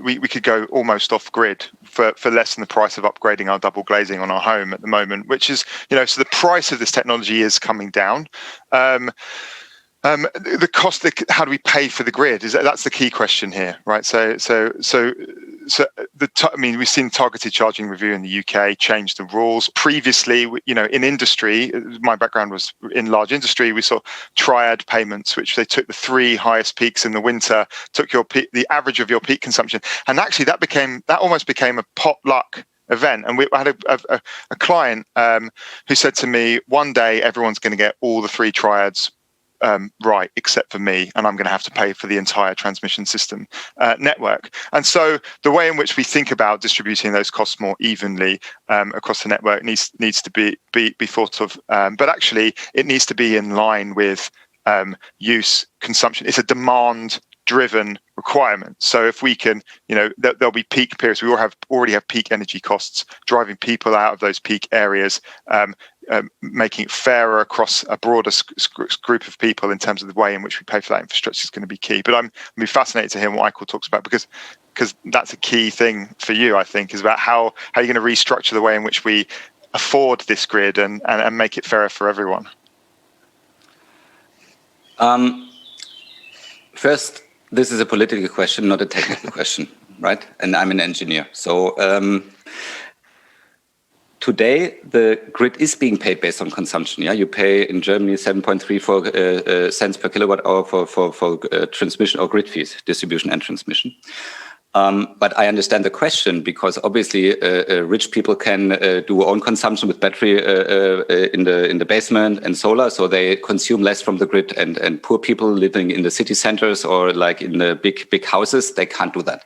we could go almost off grid for less than the price of upgrading our double glazing on our home at the moment, which is, so the price of this technology is coming down. The cost, how do we pay for the grid? That's the key question here, right? We've seen targeted charging review in the UK change the rules. Previously, in industry, my background was in large industry. We saw triad payments, which they took the 3 highest peaks in the winter, took the average of your peak consumption, and actually that almost became a potluck event. And we had a client who said to me, one day everyone's going to get all the 3 triads right, except for me, and I'm going to have to pay for the entire transmission system network. And so the way in which we think about distributing those costs more evenly across the network needs to be thought of, but actually it needs to be in line with use consumption. It's a demand-driven requirement. So if we can, there'll be peak periods. We already have peak energy costs, driving people out of those peak areas, making it fairer across a broader group of people in terms of the way in which we pay for that infrastructure is going to be key. But I'm fascinated to hear what Michael talks about, because that's a key thing for you, I think, is about how you're going to restructure the way in which we afford this grid and make it fairer for everyone. First, this is a political question, not a technical question, right? And I'm an engineer. So today, the grid is being paid based on consumption. Yeah, you pay in Germany 7.34 cents per kilowatt hour for transmission or grid fees, distribution and transmission. But I understand the question, because obviously rich people can do own consumption with battery in the basement and solar, so they consume less from the grid. And poor people living in the city centers or like in the big houses, they can't do that.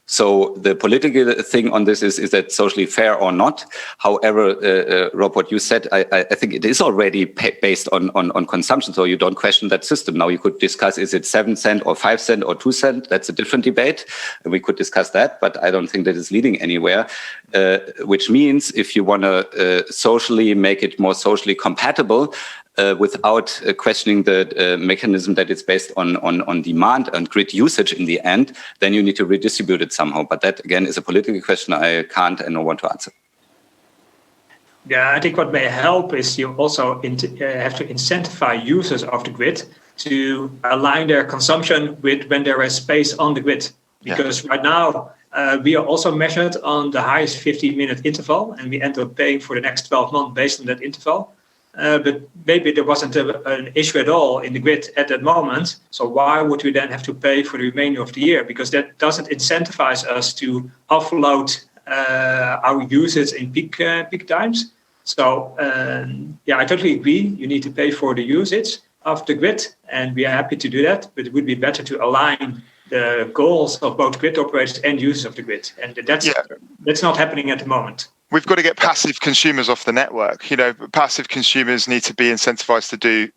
So the political thing on this is that socially fair or not. However, Rob, what you said, I think it is already based on consumption, so you don't question that system. Now you could discuss, is it 7 cents or 5 cents or 2 cents? That's a different debate. We could discuss that, but I don't think that is leading anywhere, which means if you want to socially make it more socially compatible, without questioning the mechanism that it's based on demand and grid usage in the end, then you need to redistribute it somehow. But that, again, is a political question I can't and don't want to answer. Yeah, I think what may help is you also have to incentivize users of the grid to align their consumption with when there is space on the grid. Because right now, we are also measured on the highest 15-minute interval, and we end up paying for the next 12 months based on that interval. But maybe there wasn't an issue at all in the grid at that moment. So why would we then have to pay for the remainder of the year? Because that doesn't incentivize us to offload our usage in peak times. So I totally agree. You need to pay for the usage of the grid, and we are happy to do that. But it would be better to align the goals of both grid operators and users of the grid, and that's not happening at the moment. We've got to get passive consumers off the network. Passive consumers need to be incentivized to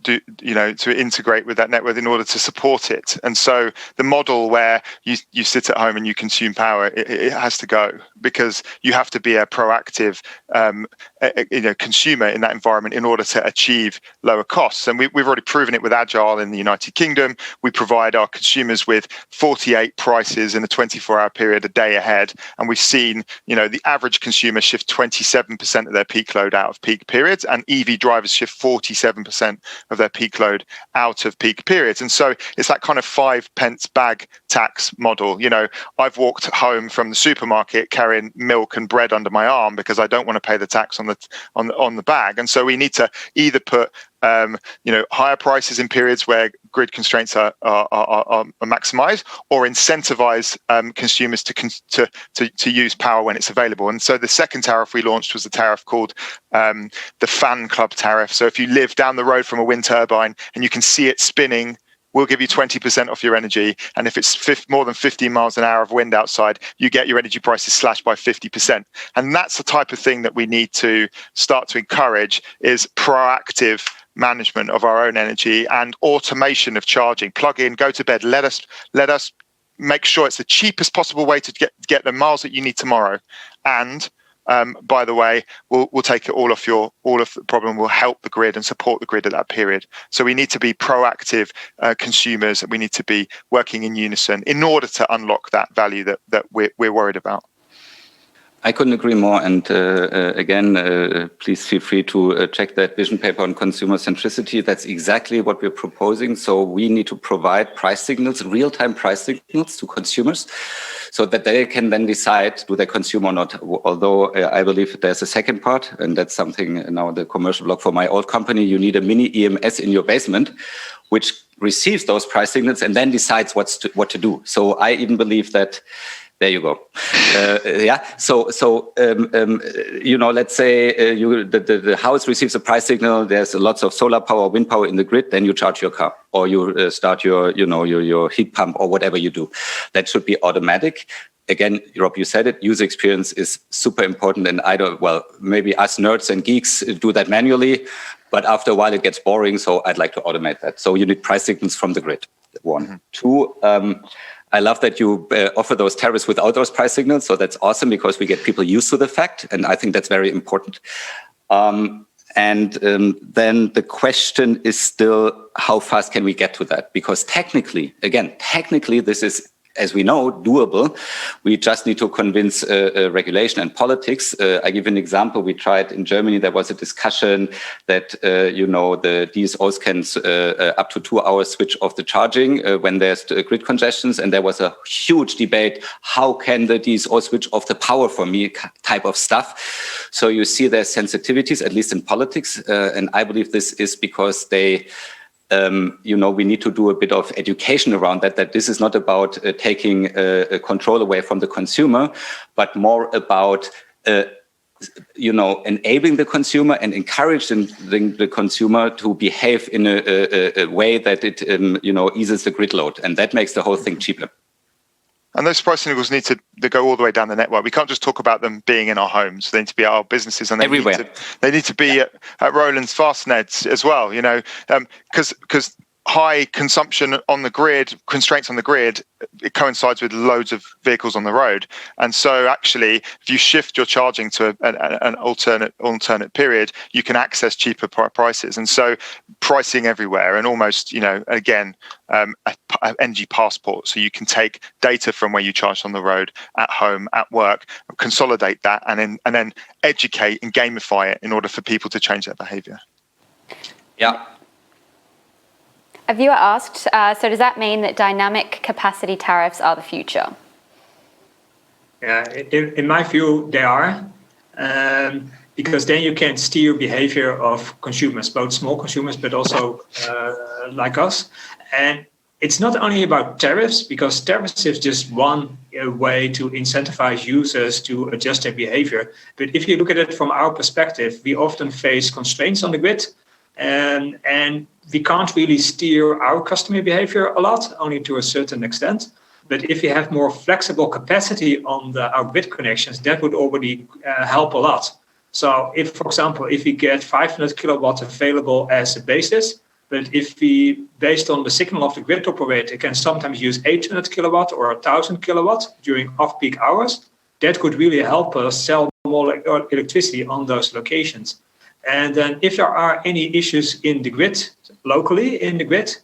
to integrate with that network in order to support it. And so the model where you sit at home and you consume power, it has to go, because you have to be a proactive consumer in that environment in order to achieve lower costs. And we've already proven it with Agile in the United Kingdom. We provide our consumers with 48 prices in a 24-hour period, a day ahead. And we've seen, the average consumer shift 27% of their peak load out of peak periods, and EV drivers shift 47% of their peak load out of peak periods. And so it's that kind of 5 pence bag tax model. I've walked home from the supermarket carrying milk and bread under my arm because I don't want to pay the tax on the bag. And so we need to either put higher prices in periods where grid constraints are maximized, or incentivize consumers to use power when it's available. And so the second tariff we launched was a tariff called the Fan Club tariff. So if you live down the road from a wind turbine and you can see it spinning, we'll give you 20% off your energy. And if it's more than 15 miles an hour of wind outside, you get your energy prices slashed by 50%. And that's the type of thing that we need to start to encourage, is proactive management of our own energy and automation of charging. Plug in, go to bed. Let us make sure it's the cheapest possible way to get the miles that you need tomorrow. And by the way, we'll take it all of the problem. We'll help the grid and support the grid at that period. So we need to be proactive consumers. We need to be working in unison in order to unlock that value that we're worried about. I couldn't agree more. And again, please feel free to check that vision paper on consumer centricity. That's exactly what we're proposing. So we need to provide price signals, real-time price signals to consumers, so that they can then decide, do they consume or not. Although I believe there's a second part, and that's something now the commercial block for my old company. You need a mini EMS in your basement, which receives those price signals and then decides what to do. So I even believe that. There you go. So let's say the house receives a price signal. There's lots of solar power, wind power in the grid. Then you charge your car, or you start your heat pump, or whatever you do. That should be automatic. Again, Rob, you said it. User experience is super important, and maybe us nerds and geeks do that manually, but after a while it gets boring. So I'd like to automate that. So you need price signals from the grid. 1, 2. I love that you offer those tariffs without those price signals. So that's awesome because we get people used to the fact. And I think that's very important. And then the question is still, how fast can we get to that? Because technically, this is, as we know, doable. We just need to convince regulation and politics. I give an example. We tried in Germany. There was a discussion that the DSOs can up to 2 hours switch off the charging when there's grid congestions, and there was a huge debate. How can the DSO switch off the power for me? Type of stuff. So you see there's sensitivities, at least in politics, and I believe this is because they. We need to do a bit of education around that this is not about taking control away from the consumer, but more about, enabling the consumer and encouraging the consumer to behave in a way that it, eases the grid load. And that makes the whole thing cheaper. And those price signals need to go all the way down the network. We can't just talk about them being in our homes. They need to be at our businesses, and they need to be at Roland's Fastned as well. Because high consumption on the grid, constraints on the grid, it coincides with loads of vehicles on the road. And so actually, if you shift your charging to an alternate period, you can access cheaper prices. And so pricing everywhere, and almost, again, an energy passport. So you can take data from where you charge on the road, at home, at work, consolidate that, and then educate and gamify it in order for people to change their behavior. Yeah. A viewer asked, so does that mean that dynamic capacity tariffs are the future? Yeah, in my view, they are. Because then you can steer behavior of consumers, both small consumers, but also like us. And it's not only about tariffs, because tariffs is just one way to incentivize users to adjust their behavior. But if you look at it from our perspective, we often face constraints on the grid. And we can't really steer our customer behavior a lot, only to a certain extent. But if you have more flexible capacity on our grid connections, that would already help a lot. So if, for example, if we get 500 kilowatts available as a basis, but if we, based on the signal of the grid operator, can sometimes use 800 kilowatts or 1,000 kilowatts during off-peak hours, that could really help us sell more electricity on those locations. And then if there are any issues in the grid, locally in the grid,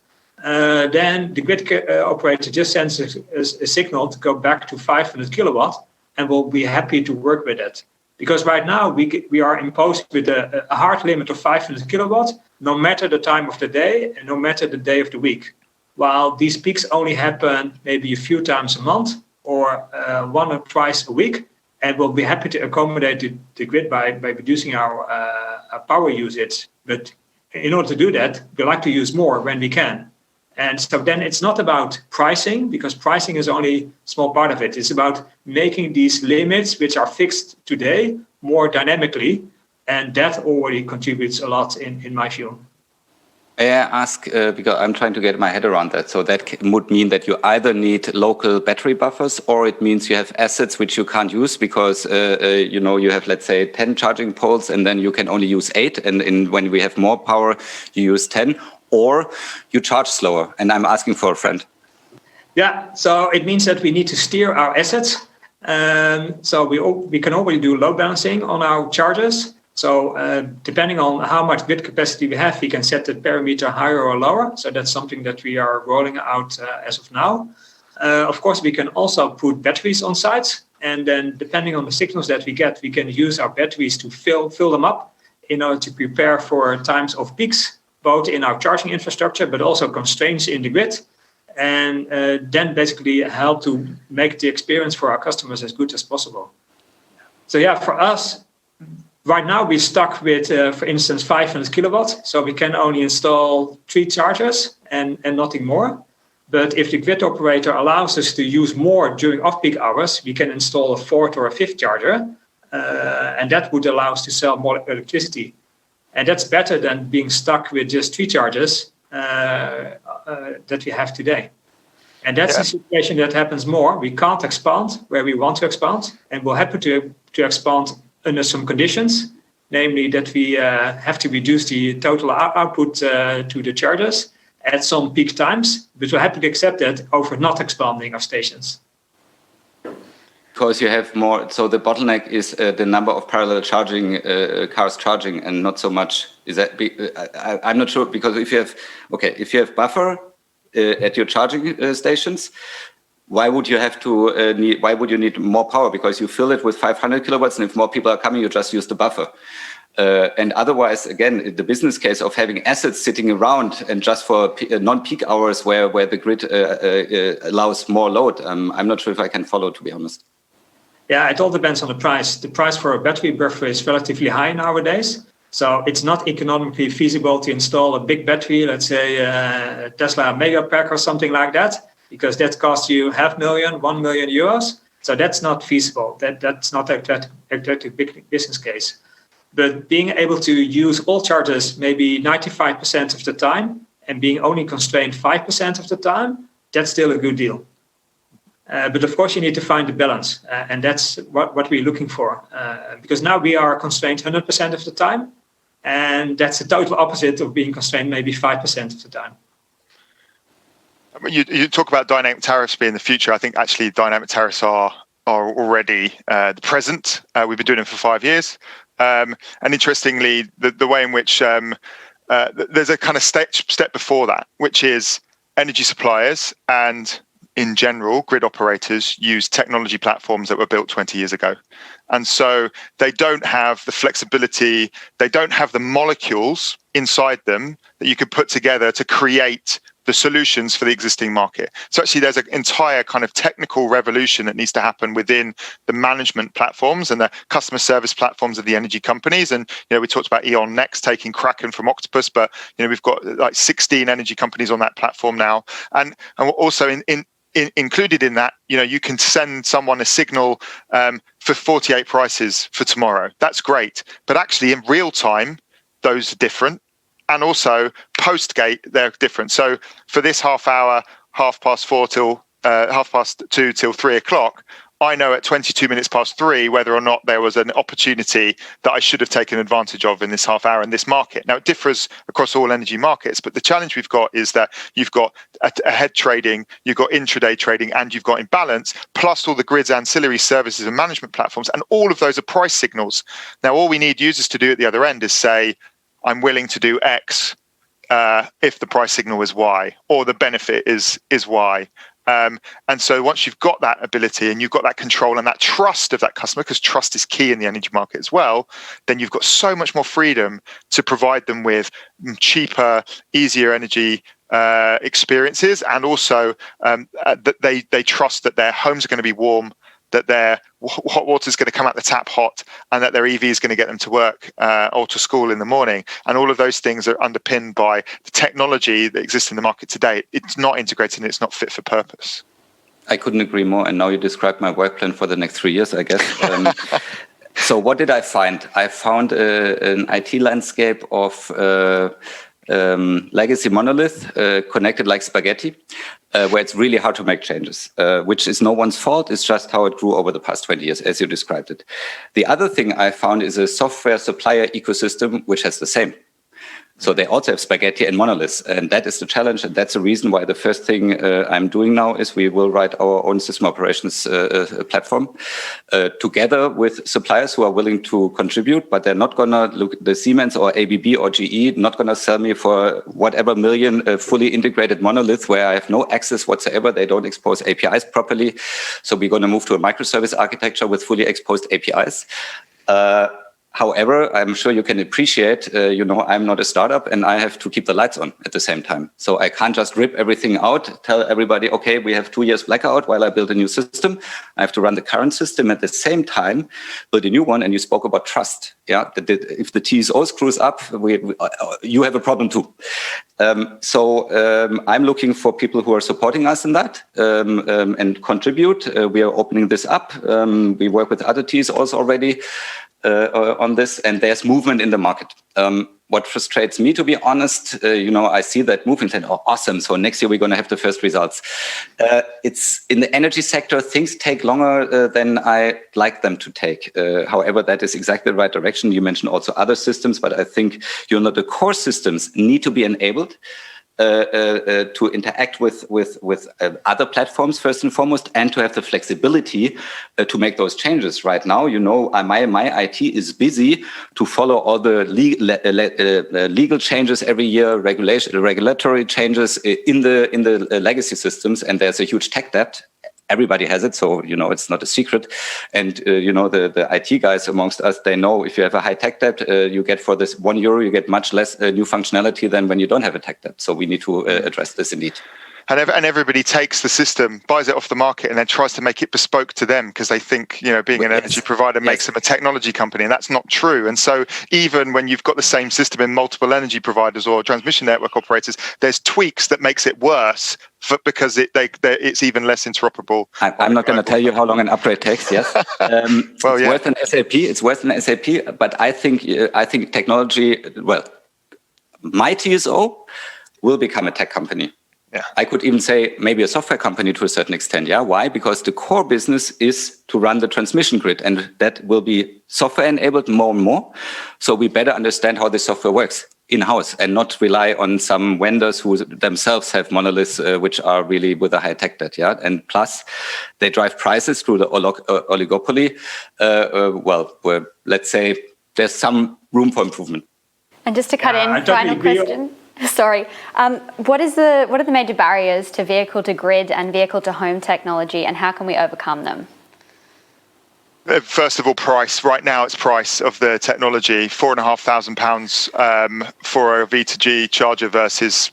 then the grid operator just sends a signal to go back to 500 kilowatts, and we'll be happy to work with that. Because right now we are imposed with a hard limit of 500 kilowatts, no matter the time of the day and no matter the day of the week. While these peaks only happen maybe a few times a month or 1 or twice a week, and we'll be happy to accommodate the grid by reducing our power usage. But in order to do that, we like to use more when we can. And so then it's not about pricing, because pricing is only a small part of it. It's about making these limits, which are fixed today, more dynamically. And that already contributes a lot in my view. I ask, because I'm trying to get my head around that. So that would mean that you either need local battery buffers, or it means you have assets which you can't use because, you have, let's say, 10 charging poles and then you can only use 8. And when we have more power, you use 10, or you charge slower. And I'm asking for a friend. Yeah, so it means that we need to steer our assets. So we can already do load balancing on our chargers. So depending on how much grid capacity we have, we can set the parameter higher or lower. So that's something that we are rolling out as of now. Of course, we can also put batteries on sites. And then depending on the signals that we get, we can use our batteries to fill them up in order to prepare for times of peaks, both in our charging infrastructure, but also constraints in the grid. And then basically help to make the experience for our customers as good as possible. So yeah, for us, right now we're stuck with, for instance, 500 kilowatts. So we can only install 3 chargers and nothing more. But if the grid operator allows us to use more during off-peak hours, we can install a 4th or a 5th charger. And that would allow us to sell more electricity. And that's better than being stuck with just 3 chargers that we have today. And that's a situation that happens more. We can't expand where we want to expand, and we're happy to expand under some conditions, namely that we have to reduce the total output to the chargers. at some peak times, but we're happy to accept that over not expanding our stations. Because you have more, so the bottleneck is the number of parallel charging cars charging, and not so much. Is that? I'm not sure, because if you have buffer at your charging stations, why would you have to need? Why would you need more power? Because you fill it with 500 kilowatts, and if more people are coming, you just use the buffer. And otherwise, again, the business case of having assets sitting around and just for non-peak hours where the grid allows more load, I'm not sure if I can follow, to be honest. Yeah, it all depends on the price. The price for a battery buffer is relatively high nowadays. So it's not economically feasible to install a big battery, let's say a Tesla Megapack or something like that, because that costs you €500,000, €1 million. So that's not feasible. That's not an attractive big business case. But being able to use all chargers maybe 95% of the time and being only constrained 5% of the time, that's still a good deal. But of course, you need to find the balance. And that's what we're looking for. Because now we are constrained 100% of the time. And that's the total opposite of being constrained maybe 5% of the time. You talk about dynamic tariffs being the future. I think actually dynamic tariffs are already the present. We've been doing them for 5 years. And interestingly, the way in which there's a kind of step before that, which is energy suppliers and in general, grid operators use technology platforms that were built 20 years ago. And so they don't have the flexibility, they don't have the molecules inside them that you could put together to create the solutions for the existing market. So actually there's an entire kind of technical revolution that needs to happen within the management platforms and the customer service platforms of the energy companies. And, we talked about E.ON Next taking Kraken from Octopus, but, we've got like 16 energy companies on that platform now. And also included in that, you can send someone a signal for 48 prices for tomorrow. That's great. But actually in real time, those are different. And also post-gate, they're different. So for this half hour, 2:30 till 3 o'clock, I know at 22 minutes past 3 whether or not there was an opportunity that I should have taken advantage of in this half hour in this market. Now, it differs across all energy markets, but the challenge we've got is that you've got ahead trading, you've got intraday trading, and you've got imbalance, plus all the grid's ancillary services and management platforms, and all of those are price signals. Now, all we need users to do at the other end is say, I'm willing to do X if the price signal is Y, or the benefit is Y. And so once you've got that ability and you've got that control and that trust of that customer, because trust is key in the energy market as well, then you've got so much more freedom to provide them with cheaper, easier energy experiences, and also that they trust that their homes are going to be warm, that their hot water is going to come out the tap hot, and that their EV is going to get them to work or to school in the morning. And all of those things are underpinned by the technology that exists in the market today. It's not integrated and it's not fit for purpose. I couldn't agree more. And now you described my work plan for the next 3 years, I guess. So what did I find? I found an IT landscape of legacy monolith connected like spaghetti, where it's really hard to make changes, which is no one's fault. It's just how it grew over the past 20 years, as you described it. The other thing I found is a software supplier ecosystem, which has the same. So they also have spaghetti and monoliths, and that is the challenge. And that's the reason why the first thing I'm doing now is we will write our own system operations platform together with suppliers who are willing to contribute, but they're not going to look the Siemens or ABB or GE, not going to sell me for whatever million fully integrated monolith where I have no access whatsoever. They don't expose APIs properly. So we're going to move to a microservice architecture with fully exposed APIs. However, I'm sure you can appreciate, I'm not a startup and I have to keep the lights on at the same time. So I can't just rip everything out, tell everybody, okay, we have 2 years blackout while I build a new system. I have to run the current system at the same time, build a new one. And you spoke about trust. Yeah, if the TSO screws up, you have a problem too. So I'm looking for people who are supporting us in that and contribute. We are opening this up. We work with other TSOs already on this, and there's movement in the market. What frustrates me, to be honest, I see that movement and awesome. So next year we're going to have the first results. It's in the energy sector, things take longer than I like them to take. However, that is exactly the right direction. You mentioned also other systems, but I think the core systems need to be enabled. to interact with other platforms first and foremost, and to have the flexibility to make those changes. Right now, my IT is busy to follow all the legal changes every year, regulatory changes in the legacy systems, and there's a huge tech debt. Everybody has it, so it's not a secret. And the IT guys amongst us, they know if you have a high tech debt, you get for this €1, you get much less new functionality than when you don't have a tech debt. So we need to address this indeed. And everybody takes the system, buys it off the market, and then tries to make it bespoke to them because they think, being an energy provider makes them a technology company, and that's not true. And so even when you've got the same system in multiple energy providers or transmission network operators, there's tweaks that makes it worse because it's even less interoperable. I'm not going to tell you how long an upgrade takes. Yes, worse than SAP. It's worse than SAP. But I think technology. Well, my TSO will become a tech company. Yeah. I could even say maybe a software company to a certain extent. Yeah. Why? Because the core business is to run the transmission grid, and that will be software enabled more and more. So we better understand how the software works in-house and not rely on some vendors who themselves have monoliths which are really with a high tech debt. Yeah. And plus they drive prices through the oligopoly. Let's say there's some room for improvement. And just to cut in, final question. Sorry. What are the major barriers to vehicle to grid and vehicle to home technology, and how can we overcome them? First of all, price. Right now, it's price of the technology. £4,500 for a V2G charger versus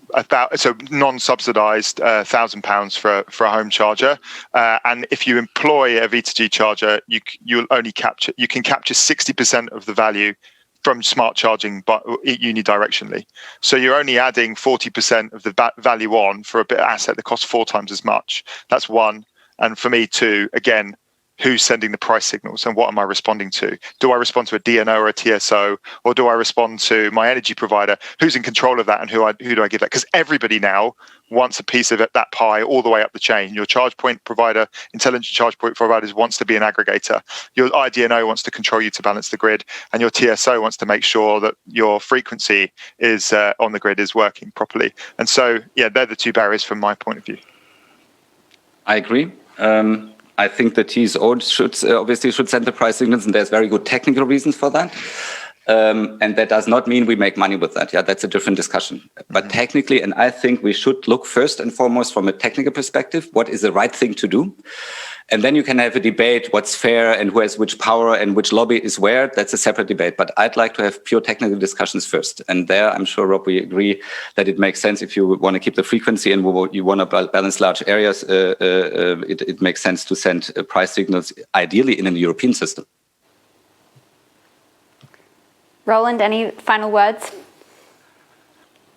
non-subsidised £1,000 for a home charger. And if you employ a V2G charger, you can capture 60% of the value from smart charging, but unidirectionally. So you're only adding 40% of the value on for a bit of asset that costs 4 times as much. That's one. And for me, two, again, who's sending the price signals and what am I responding to? Do I respond to a DNO or a TSO, or do I respond to my energy provider? Who's in control of that, and who do I give that? Because everybody now wants a piece of that pie all the way up the chain. Your charge point provider, intelligent charge point providers wants to be an aggregator. Your IDNO wants to control you to balance the grid, and your TSO wants to make sure that your frequency is on the grid is working properly. And so, they're the two barriers from my point of view. I agree. I think the TSO should send the price signals, and there's very good technical reasons for that. And that does not mean we make money with that. Yeah, that's a different discussion. But technically, and I think we should look first and foremost from a technical perspective, what is the right thing to do? And then you can have a debate what's fair and who has which power and which lobby is where. That's a separate debate. But I'd like to have pure technical discussions first. And there, I'm sure, Rob, we agree that it makes sense if you want to keep the frequency and you want to balance large areas. It makes sense to send price signals, ideally in a European system. Roland, any final words?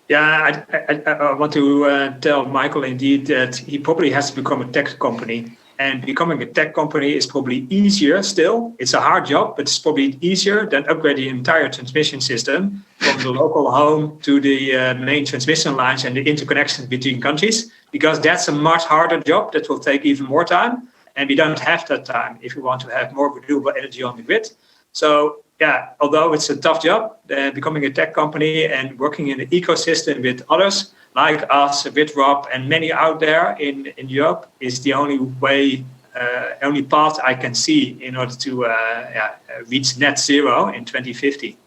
Yeah, I want to tell Michael indeed that he probably has to become a tech company. And becoming a tech company is probably easier still. It's a hard job, but it's probably easier than upgrading the entire transmission system from the local home to the main transmission lines and the interconnection between countries, because that's a much harder job that will take even more time. And we don't have that time if we want to have more renewable energy on the grid. So, although it's a tough job, becoming a tech company and working in the ecosystem with others, like us, with Rob, and many out there in Europe, is the only way, only path I can see in order to reach net zero in 2050.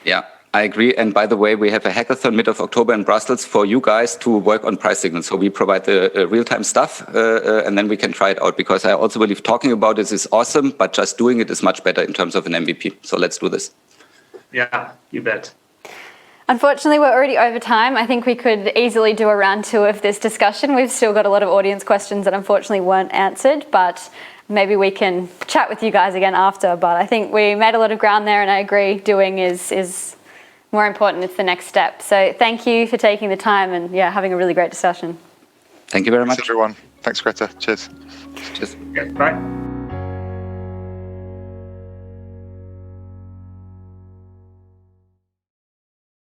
Yeah, I agree. And by the way, we have a hackathon mid of October in Brussels for you guys to work on price signals. So we provide the real-time stuff, and then we can try it out. Because I also believe talking about this is awesome, but just doing it is much better in terms of an MVP. So let's do this. Yeah, you bet. Unfortunately, we're already over time. I think we could easily do a round 2 of this discussion. We've still got a lot of audience questions that unfortunately weren't answered, but maybe we can chat with you guys again after. But I think we made a lot of ground there, and I agree doing is more important. It's the next step. So thank you for taking the time and having a really great discussion. Thank you very much. Thanks, everyone. Thanks, Greta. Cheers. Cheers. Yeah, bye.